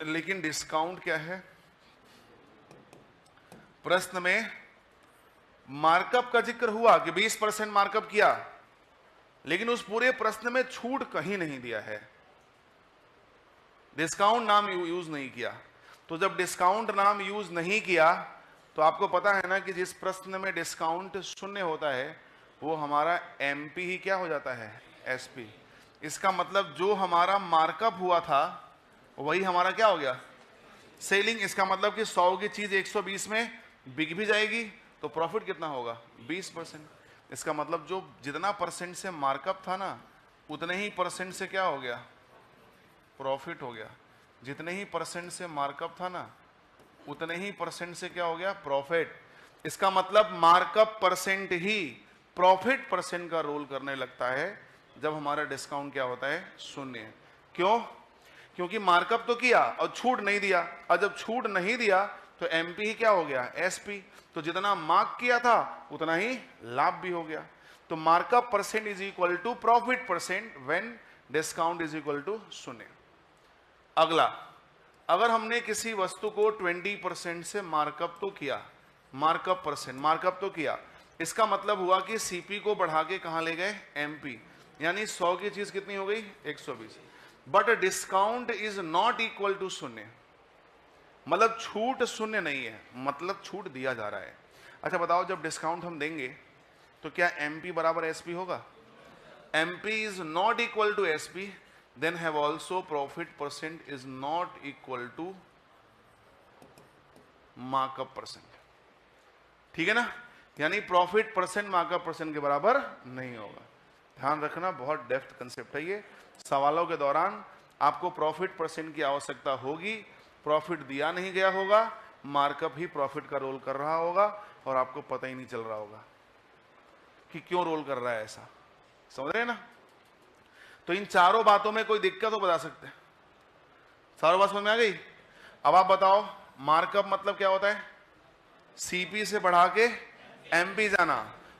लेकिन डिस्काउंट क्या है? प्रश्न में मार्कअप का जिक्र हुआ कि 20% मार्कअप किया, लेकिन उस पूरे प्रश्न में छूट कहीं नहीं दिया है, डिस्काउंट नाम यूज नहीं किया। तो जब डिस्काउंट नाम यूज नहीं किया तो आपको पता है ना कि जिस प्रश्न में डिस्काउंट शून्य होता है वो हमारा एमपी ही क्या हो जाता है? एसपी। इसका मतलब जो हमारा मार्कअप हुआ था वही हमारा क्या हो गया? सेलिंग। इसका मतलब कि 100 की चीज 120 में बिक भी जाएगी तो प्रॉफिट कितना होगा? 20%। इसका मतलब जो जितना परसेंट से मार्कअप था ना उतने ही परसेंट से क्या हो गया? प्रॉफिट हो गया। जितने ही परसेंट से मार्कअप था ना उतने ही परसेंट से क्या हो गया? प्रॉफिट। इसका मतलब मार्कअप परसेंट ही प्रॉफिट परसेंट का रोल करने लगता है जब हमारा डिस्काउंट क्या होता है? शून्य। क्यों? क्योंकि मार्कअप तो किया और छूट नहीं दिया, और जब छूट नहीं दिया तो एमपी ही क्या हो गया? एसपी। तो जितना मार्क किया था उतना ही लाभ भी हो गया। तो markup percent is equal to profit percent when discount is equal to शून्य। अगला, अगर हमने किसी वस्तु को 20% से मार्कअप तो किया, मार्कअप तो किया, इसका मतलब हुआ कि सीपी को बढ़ा के कहां ले गए? एमपी। यानी 100 की चीज कितनी हो गई? 120। But discount is not equal to शून्य, मतलब छूट शून्य नहीं है, मतलब छूट दिया जा रहा है। अच्छा बताओ, जब डिस्काउंट हम देंगे तो क्या MP बराबर SP होगा? MP is not equal to SP, then have also profit percent is not equal to markup percent. ठीक है ना? यानी प्रॉफिट परसेंट मार्कअप परसेंट के बराबर नहीं होगा। ध्यान रखना, बहुत डेप्थ कंसेप्ट है ये। सवालों के दौरान आपको प्रॉफिट परसेंट की आवश्यकता होगी, प्रॉफिट दिया नहीं गया होगा, मार्कअप ही प्रॉफिट का रोल कर रहा होगा और आपको पता ही नहीं चल रहा होगा कि क्यों रोल कर रहा है ऐसा। समझ रहे हैं ना? तो इन चारों बातों में कोई दिक्कत हो बता सकते हैं? चारों बात समझ में आ गई? अब आप बताओ, मार्कअप मतलब क्या होता है? सीपी से बढ़ा के एमपी जाना।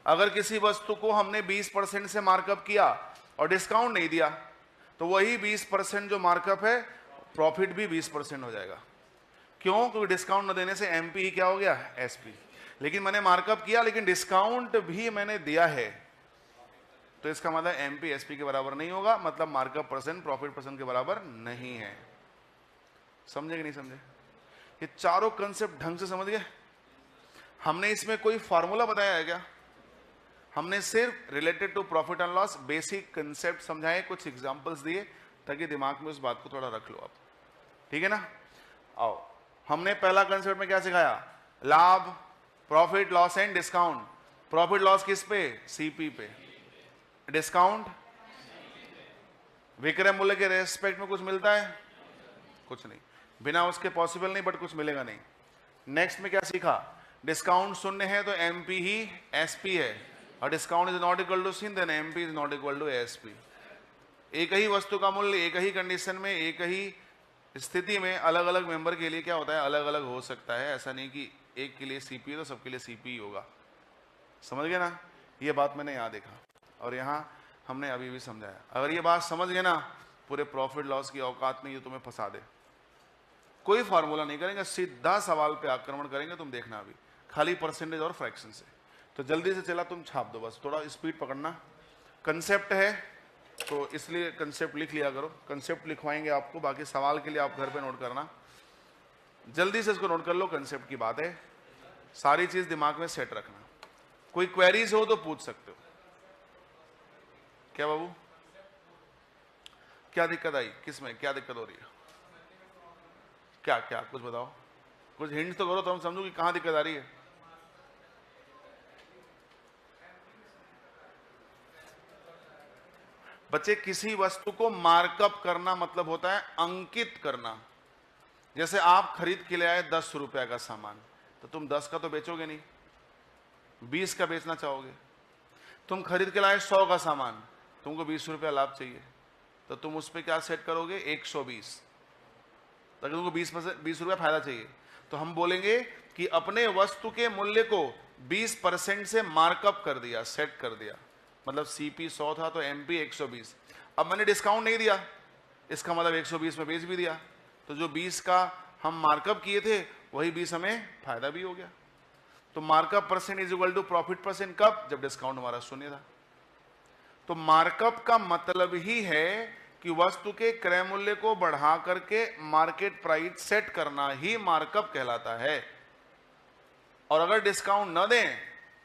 अगर किसी वस्तु को हमने 20% से मार्कअप किया और डिस्काउंट नहीं दिया तो वही 20% जो मार्कअप है, प्रॉफिट भी 20% हो जाएगा। क्यों? क्योंकि डिस्काउंट न देने से एमपी ही क्या हो गया? एसपी। लेकिन मैंने मार्कअप किया लेकिन डिस्काउंट भी मैंने दिया है, तो इसका मतलब एमपी एसपी के बराबर नहीं होगा, मतलब मार्कअप परसेंट प्रॉफिट परसेंट के बराबर नहीं है। समझे कि नहीं समझे? ये चारों कंसेप्ट ढंग से समझ गए? हमने इसमें कोई फॉर्मूला बताया है क्या? हमने सिर्फ related to profit and loss basic concept समझाए, कुछ एग्जांपल्स दिए ताकि दिमाग में उस बात को थोड़ा रख लो आप। ठीक है ना? आओ, हमने पहला कंसेप्ट में क्या सिखाया? लाभ, profit loss and discount. Profit loss किस पे? सीपी पे। डिस्काउंट विक्रय मूल्य के रेस्पेक्ट में कुछ मिलता है? कुछ नहीं, बिना उसके पॉसिबल नहीं, बट कुछ मिलेगा नहीं। नेक्स्ट में क्या सीखा? डिस्काउंट शून्य है तो एमपी ही एसपी है, और discount is not equal to sin, then MP is not equal to SP. एक ही वस्तु का मूल्य एक ही कंडीशन में, एक ही स्थिति में अलग अलग मेंबर के लिए क्या होता है? अलग अलग हो सकता है। ऐसा नहीं कि एक के लिए सीपी तो सबके लिए सीपी होगा। समझ गए ना? ये बात मैंने यहाँ देखा और यहाँ हमने अभी भी समझाया। अगर ये बात समझ गए ना, पूरे प्रॉफिट लॉस की औकात में ये तुम्हें फंसा दे। कोई फार्मूला नहीं करेंगे, सीधा सवाल पे आक्रमण करेंगे, तुम देखना अभी, खाली परसेंटेज और फ्रैक्शन से। तो जल्दी से चला तुम छाप दो, बस थोड़ा स्पीड पकड़ना। कंसेप्ट है तो इसलिए कंसेप्ट लिख लिया करो, कंसेप्ट लिखवाएंगे आपको, बाकी सवाल के लिए आप घर पे नोट करना। जल्दी से इसको नोट कर लो, कंसेप्ट की बात है, सारी चीज दिमाग में सेट रखना। कोई क्वेरीज हो तो पूछ सकते हो। क्या बाबू, क्या दिक्कत आई? किसमें क्या दिक्कत हो रही है? क्या क्या कुछ बताओ, कुछ हिंट तो करो तो हम समझो कि कहां दिक्कत आ रही है। बच्चे, किसी वस्तु को मार्कअप करना मतलब होता है अंकित करना। जैसे आप खरीद के ले आए 10 रुपया का सामान, तो तुम 10 का तो बेचोगे नहीं, 20 का बेचना चाहोगे। तुम खरीद के लाए 100 का सामान, तुमको 20 रुपया लाभ चाहिए, तो तुम उस पर क्या सेट करोगे? 120, ताकि तुमको 20 रुपया फायदा चाहिए। तो हम बोलेंगे कि अपने वस्तु के मूल्य को 20% से मार्कअप कर दिया, सेट कर दिया। मतलब सीपी 100 था तो एमपी 120। अब मैंने डिस्काउंट नहीं दिया, इसका मतलब 120 में बेच भी दिया, तो जो 20 का हम मार्कअप किए थे वही 20 हमें फायदा भी हो गया। तो markup percent is equal to profit percent कब? जब डिस्काउंट हमारा शून्य था। तो मार्कअप का मतलब ही है कि वस्तु के क्रय मूल्य को बढ़ा करके मार्केट प्राइस सेट करना ही मार्कअप कहलाता है। और अगर डिस्काउंट न दें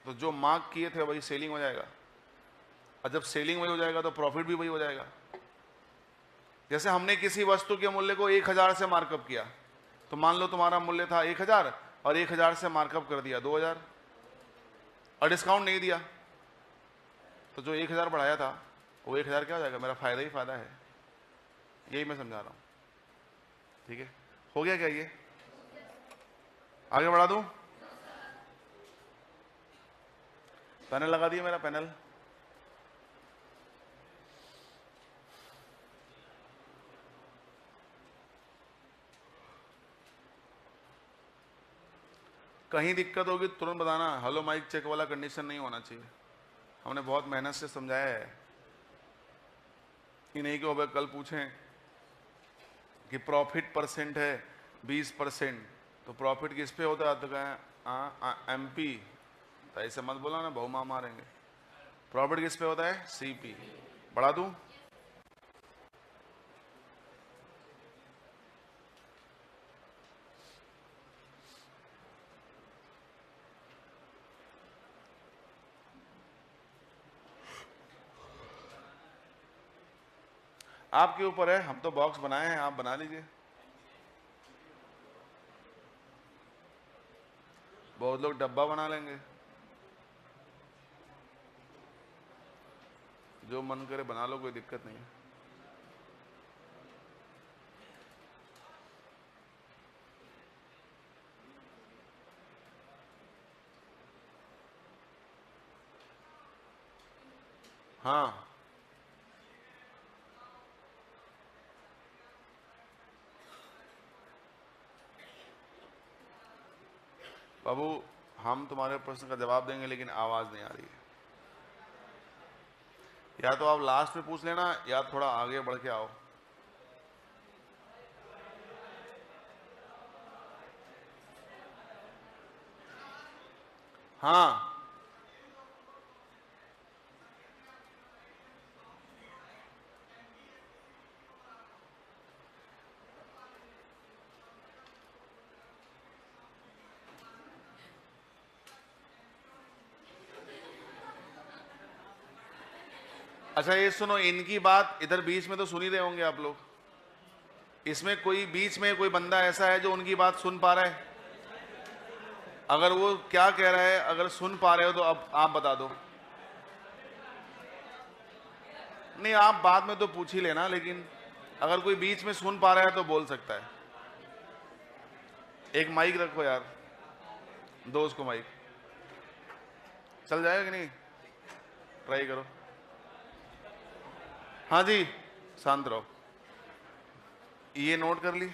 तो जो मार्क किए थे वही सेलिंग हो जाएगा, और जब सेलिंग वही हो जाएगा तो प्रॉफिट भी वही हो जाएगा। जैसे हमने किसी वस्तु के मूल्य को 1000 से मार्कअप किया, तो मान लो तुम्हारा मूल्य था 1000 और 1000 से मार्कअप कर दिया 2000 और डिस्काउंट नहीं दिया, तो जो 1000 बढ़ाया था वो 1000 क्या हो जाएगा? मेरा फायदा ही फायदा है। यही मैं समझा रहा हूं। ठीक है, हो गया क्या? ये आगे बढ़ा दूं? पैनल लगा दिया मेरा पैनल। कहीं दिक्कत होगी तुरंत बताना। हेलो माइक चेक वाला कंडीशन नहीं होना चाहिए। हमने बहुत मेहनत से समझाया है कि नहीं कि कल पूछें कि प्रॉफिट परसेंट है 20%, तो प्रॉफिट किस पे होता है? तो कहें एमपी, तो ऐसे मत बोला ना, बहुमा मारेंगे। प्रॉफिट किस पे होता है? सीपी। बढ़ा दूं? आपके ऊपर है, हम तो बॉक्स बनाए हैं, आप बना लीजिए। बहुत लोग डब्बा बना लेंगे, जो मन करे बना लो, कोई दिक्कत नहीं है। हाँ बाबू, हम तुम्हारे प्रश्न का जवाब देंगे, लेकिन आवाज नहीं आ रही है। या तो आप लास्ट में पूछ लेना, या थोड़ा आगे बढ़ के आओ। हाँ अच्छा, ये सुनो, इनकी बात इधर बीच में तो सुन ही रहे होंगे आप लोग। इसमें कोई बीच में कोई बंदा ऐसा है जो उनकी बात सुन पा रहा है? अगर वो क्या कह रहा है, अगर सुन पा रहे हो तो अब आप बता दो। नहीं, आप बाद में तो पूछ ही लेना, लेकिन अगर कोई बीच में सुन पा रहा है तो बोल सकता है। एक माइक रखो यार, दो उसको माइक। चल जाएगा कि नहीं? ट्राई करो। हाँ जी, शांत रहो। ये नोट कर ली?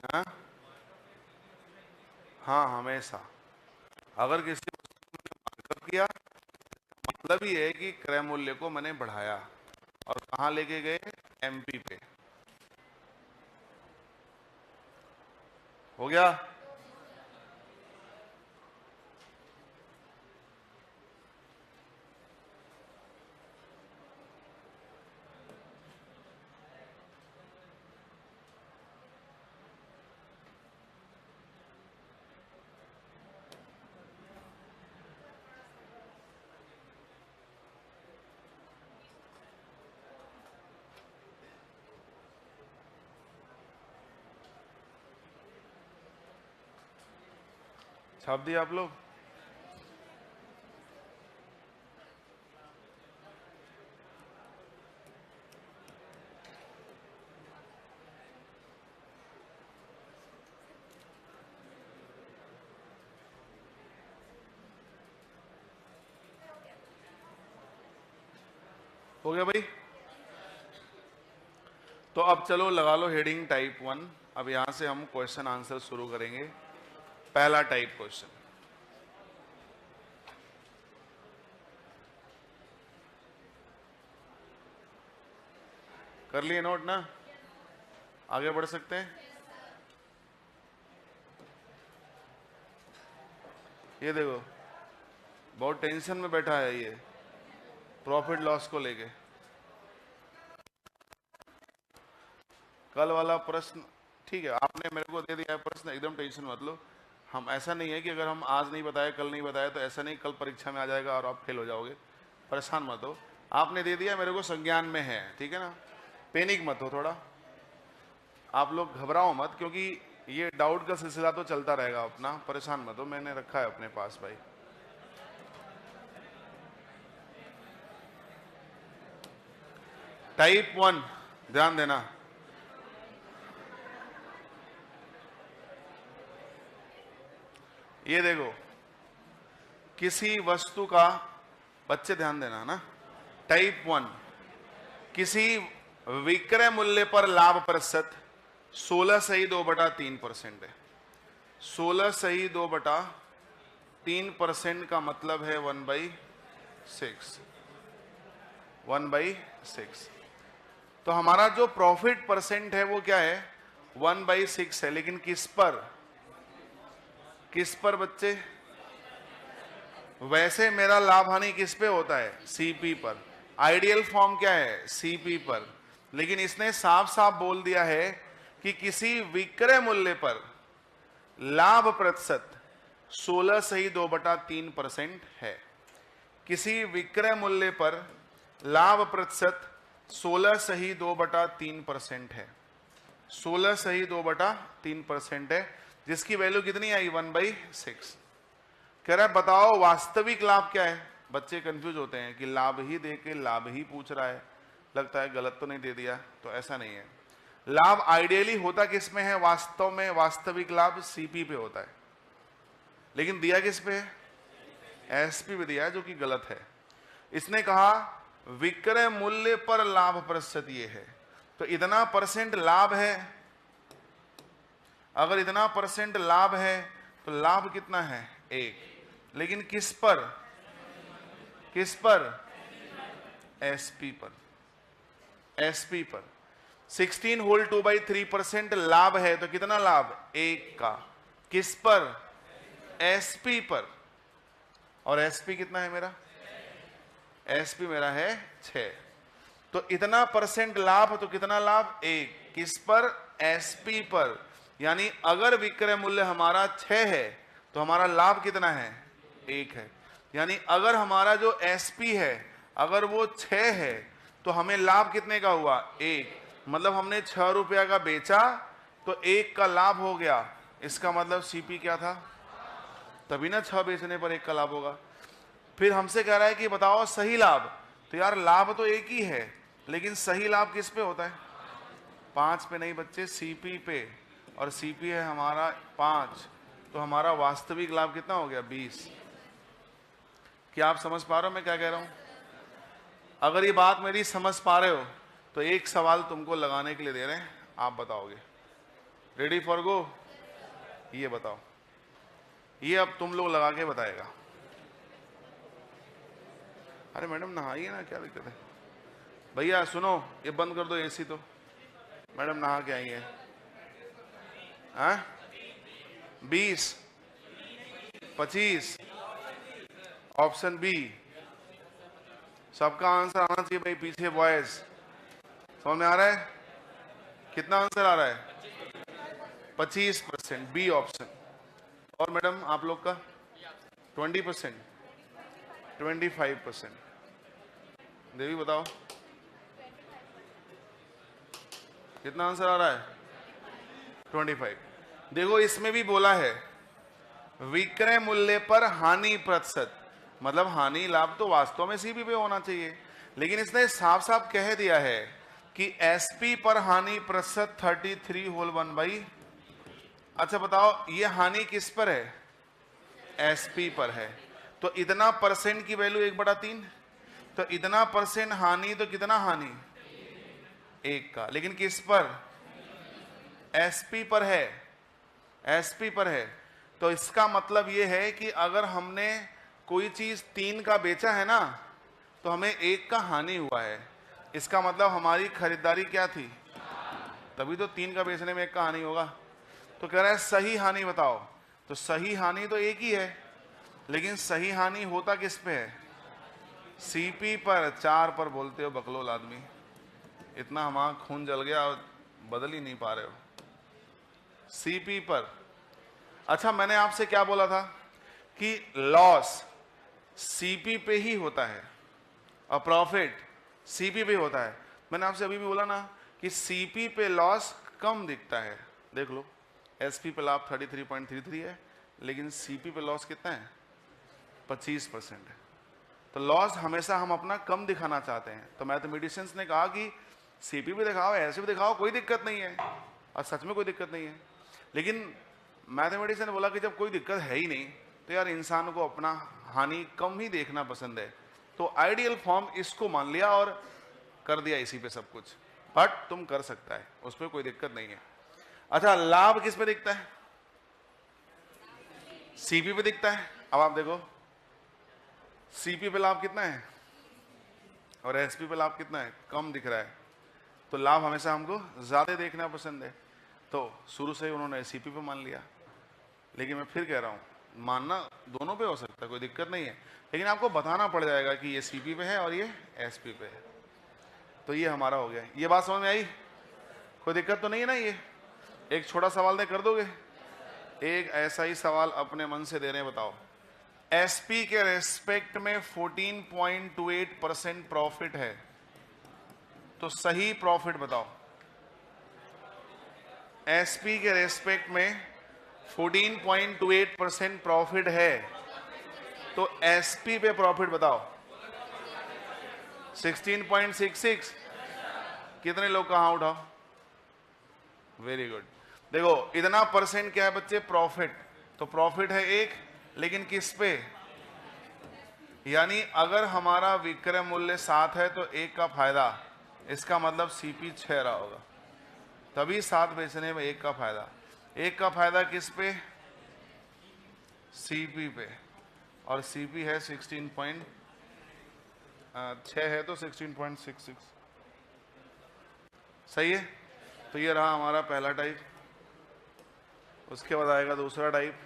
हाँ हाँ, हमेशा अगर किसी को मार्कअप किया, मतलब ये है कि क्रय मूल्य को मैंने बढ़ाया। और कहाँ लेके गए? एमपी पे। हो गया? छाप दिया आप लोग? हो गया भाई? तो अब चलो लगा लो हेडिंग टाइप 1। अब यहां से हम क्वेश्चन आंसर शुरू करेंगे। पहला टाइप क्वेश्चन, कर लिए नोट ना? आगे बढ़ सकते हैं? ये देखो, बहुत टेंशन में बैठा है ये प्रॉफिट लॉस को लेके। कल वाला प्रश्न ठीक है, आपने मेरे को दे दिया है प्रश्न, एकदम टेंशन मत लो। हम ऐसा नहीं है कि अगर हम आज नहीं बताए, कल नहीं बताए, तो ऐसा नहीं कल परीक्षा में आ जाएगा और आप फेल हो जाओगे। परेशान मत हो, आपने दे दिया मेरे को, संज्ञान में है, ठीक है ना? पैनिक मत हो थोड़ा, आप लोग घबराओ मत, क्योंकि ये डाउट का सिलसिला तो चलता रहेगा अपना। परेशान मत हो, मैंने रखा है अपने पास भाई। टाइप 1, ध्यान देना। ये देखो, किसी वस्तु का, बच्चे ध्यान देना ना, टाइप 1, किसी विक्रय मूल्य पर लाभ प्रतिशत 16.2/3% है। 16.2/3% का मतलब है 1/6। 1/6। तो हमारा जो प्रॉफिट परसेंट है वो क्या है? 1/6 है। लेकिन किस पर? किस पर बच्चे? वैसे मेरा लाभ हानि किस पे होता है? सीपी पर। आइडियल फॉर्म क्या है? सीपी पर। लेकिन इसने साफ साफ बोल दिया है कि किसी विक्रय मूल्य पर लाभ प्रतिशत 16.2/3% है। किसी विक्रय मूल्य पर लाभ प्रतिशत 16.2/3% है। 16.2/3% है, जिसकी वैल्यू कितनी आई? 1/6। कह रहा है बताओ वास्तविक लाभ क्या है। बच्चे कंफ्यूज होते हैं कि लाभ ही दे के लाभ ही पूछ रहा है, लगता है गलत तो नहीं दे दिया। तो ऐसा नहीं है। लाभ आइडियली होता किस में है? वास्तव में वास्तविक लाभ सीपी पे होता है, लेकिन दिया किस पे है? एसपी पे दिया है, जो कि गलत है। इसने कहा विक्रय मूल्य पर लाभ प्रतिशत ये है, तो इतना परसेंट लाभ है। अगर इतना परसेंट लाभ है तो लाभ कितना है? 1। लेकिन किस पर? किस पर? एसपी पर। एसपी पर 16 होल 2/3% लाभ है, तो कितना लाभ? 1 का। किस पर? एसपी पर। और एसपी कितना है मेरा? एसपी मेरा है 6। तो इतना परसेंट लाभ, तो कितना लाभ? 1। किस पर? एसपी पर। यानी अगर विक्रय मूल्य हमारा 6 है तो हमारा लाभ कितना है? 1 है। यानी अगर हमारा जो एसपी है अगर वो 6 है तो हमें लाभ कितने का हुआ? 1। मतलब हमने 6 रुपया का बेचा तो 1 का लाभ हो गया। इसका मतलब सीपी क्या था? तभी ना 6 बेचने पर 1 का लाभ होगा। फिर हमसे कह रहा है कि बताओ सही लाभ। तो यार लाभ तो एक ही है, लेकिन सही लाभ किस पे होता है? 5 पे नहीं बच्चे, सीपी पे। और सीपी है हमारा 5, तो हमारा वास्तविक लाभ कितना हो गया? 20। क्या आप समझ पा रहे हो मैं क्या कह रहा हूं? अगर ये बात मेरी समझ पा रहे हो तो एक सवाल तुमको लगाने के लिए दे रहे हैं, आप बताओगे। Ready for go? ये बताओ, ये अब तुम लोग लगा के बताएगा। अरे मैडम नहाइए ना, क्या दिक्कत है? भैया सुनो, ये बंद कर दो एसी। तो मैडम नहा के आई है। 20, 25, ऑप्शन बी। सबका आंसर आना चाहिए भाई, पीछे बॉयज। समझ में आ रहा है? कितना आंसर आ रहा है? 25%, बी ऑप्शन। और मैडम आप लोग का 20%, 25%। देवी बताओ कितना आंसर आ रहा है? 25। देखो इसमें भी बोला है विक्रय मूल्य पर हानि प्रतिशत, मतलब हानि लाभ तो वास्तव में सीपी पे होना चाहिए, लेकिन इसने साफ साफ कह दिया है कि एसपी पर हानि प्रतिशत 33 होल 1/। अच्छा बताओ ये हानि किस पर है? एसपी पर है। तो इतना परसेंट की वैल्यू 1/3, तो इतना परसेंट हानि, तो कितना हानि? 1 का। लेकिन किस पर? एसपी पर है। एसपी पर है। तो इसका मतलब यह है कि अगर हमने कोई चीज 3 का बेचा है ना, तो हमें 1 का हानि हुआ है। इसका मतलब हमारी खरीदारी क्या थी? तभी तो 3 का बेचने में 1 का हानि होगा। तो कह रहा है सही हानि बताओ। तो सही हानि तो एक ही है, लेकिन सही हानि होता किस पे है? सीपी पर। 4 पर बोलते हो बकलोल आदमी। इतना हमारा खून जल गया और बदल ही नहीं पा रहे हो। सीपी पर। अच्छा मैंने आपसे क्या बोला था कि लॉस सीपी पे ही होता है और प्रॉफिट सीपी पे होता है। मैंने आपसे अभी भी बोला ना कि सीपी पे लॉस कम दिखता है। देख लो एसपी पे लाभ 33.33 है, लेकिन सीपी पे लॉस कितना है? 25% है। तो लॉस हमेशा हम अपना कम दिखाना चाहते हैं। तो मैथमेटिशियंस ने कहा कि सीपी भी दिखाओ, ऐसे भी दिखाओ, कोई दिक्कत नहीं है। और सच में कोई दिक्कत नहीं है। लेकिन मैथमेटिक्स ने बोला कि जब कोई दिक्कत है ही नहीं तो यार इंसान को अपना हानि कम ही देखना पसंद है, तो आइडियल फॉर्म इसको मान लिया और कर दिया इसी पे सब कुछ। बट तुम कर सकता है, उस पर कोई दिक्कत नहीं है। अच्छा, लाभ किस पे दिखता है? सीपी पे दिखता है। अब आप देखो सीपी पे लाभ कितना है और एसपी पे लाभ कितना है, कम दिख रहा है। तो लाभ हमेशा हमको ज्यादा देखना पसंद है, तो शुरू से ही उन्होंने सीपी पे मान लिया। लेकिन मैं फिर कह रहा हूं, मानना दोनों पे हो सकता है, कोई दिक्कत नहीं है, लेकिन आपको बताना पड़ जाएगा कि ये सीपी पे है और ये एसपी पे है। तो ये हमारा हो गया। ये बात समझ में आई? कोई दिक्कत तो नहीं है ना? ये एक छोटा सवाल दे कर दोगे? एक ऐसा ही सवाल अपने मन से दे रहे हैं, बताओ। एसपी के रेस्पेक्ट में 14.28% प्रॉफिट है, तो सही प्रॉफिट बताओ। एसपी के रेस्पेक्ट में 14.28% प्रॉफिट है, तो एसपी पे प्रॉफिट बताओ। 16.66। कितने लोग कहां उठाओ? Very good. देखो इतना परसेंट क्या है बच्चे? प्रॉफिट। तो प्रॉफिट है एक, लेकिन किस पे? यानी अगर हमारा विक्रय मूल्य 7 है तो 1 का फायदा, इसका मतलब सीपी 6 रहा होगा, तभी 7 बेचने में 1 का फायदा। 1 का फायदा किस पे? सीपी पे। और सीपी है 16.6 है तो 16.66 सही है। तो ये रहा हमारा पहला टाइप। उसके बाद आएगा दूसरा टाइप,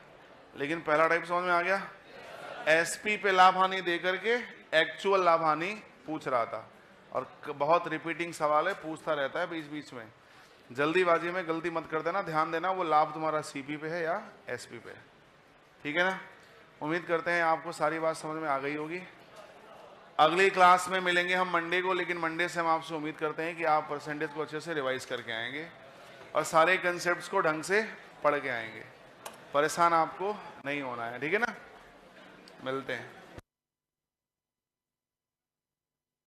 लेकिन पहला टाइप समझ में आ गया? एसपी पे लाभ हानि दे करके एक्चुअल लाभ हानि पूछ रहा था, और बहुत रिपीटिंग सवाल है, पूछता रहता है बीच बीच में। जल्दीबाजी में गलती मत कर देना, ध्यान देना वो लाभ तुम्हारा सीपी पे है या एसपी पे है, ठीक है ना? उम्मीद करते हैं आपको सारी बात समझ में आ गई होगी। अगली क्लास में मिलेंगे हम मंडे को, लेकिन मंडे से हम आपसे उम्मीद करते हैं कि आप परसेंटेज को अच्छे से रिवाइज करके आएंगे और सारे कंसेप्ट्स को ढंग से पढ़ के आएंगे। परेशान आपको नहीं होना है, ठीक है ना? मिलते हैं।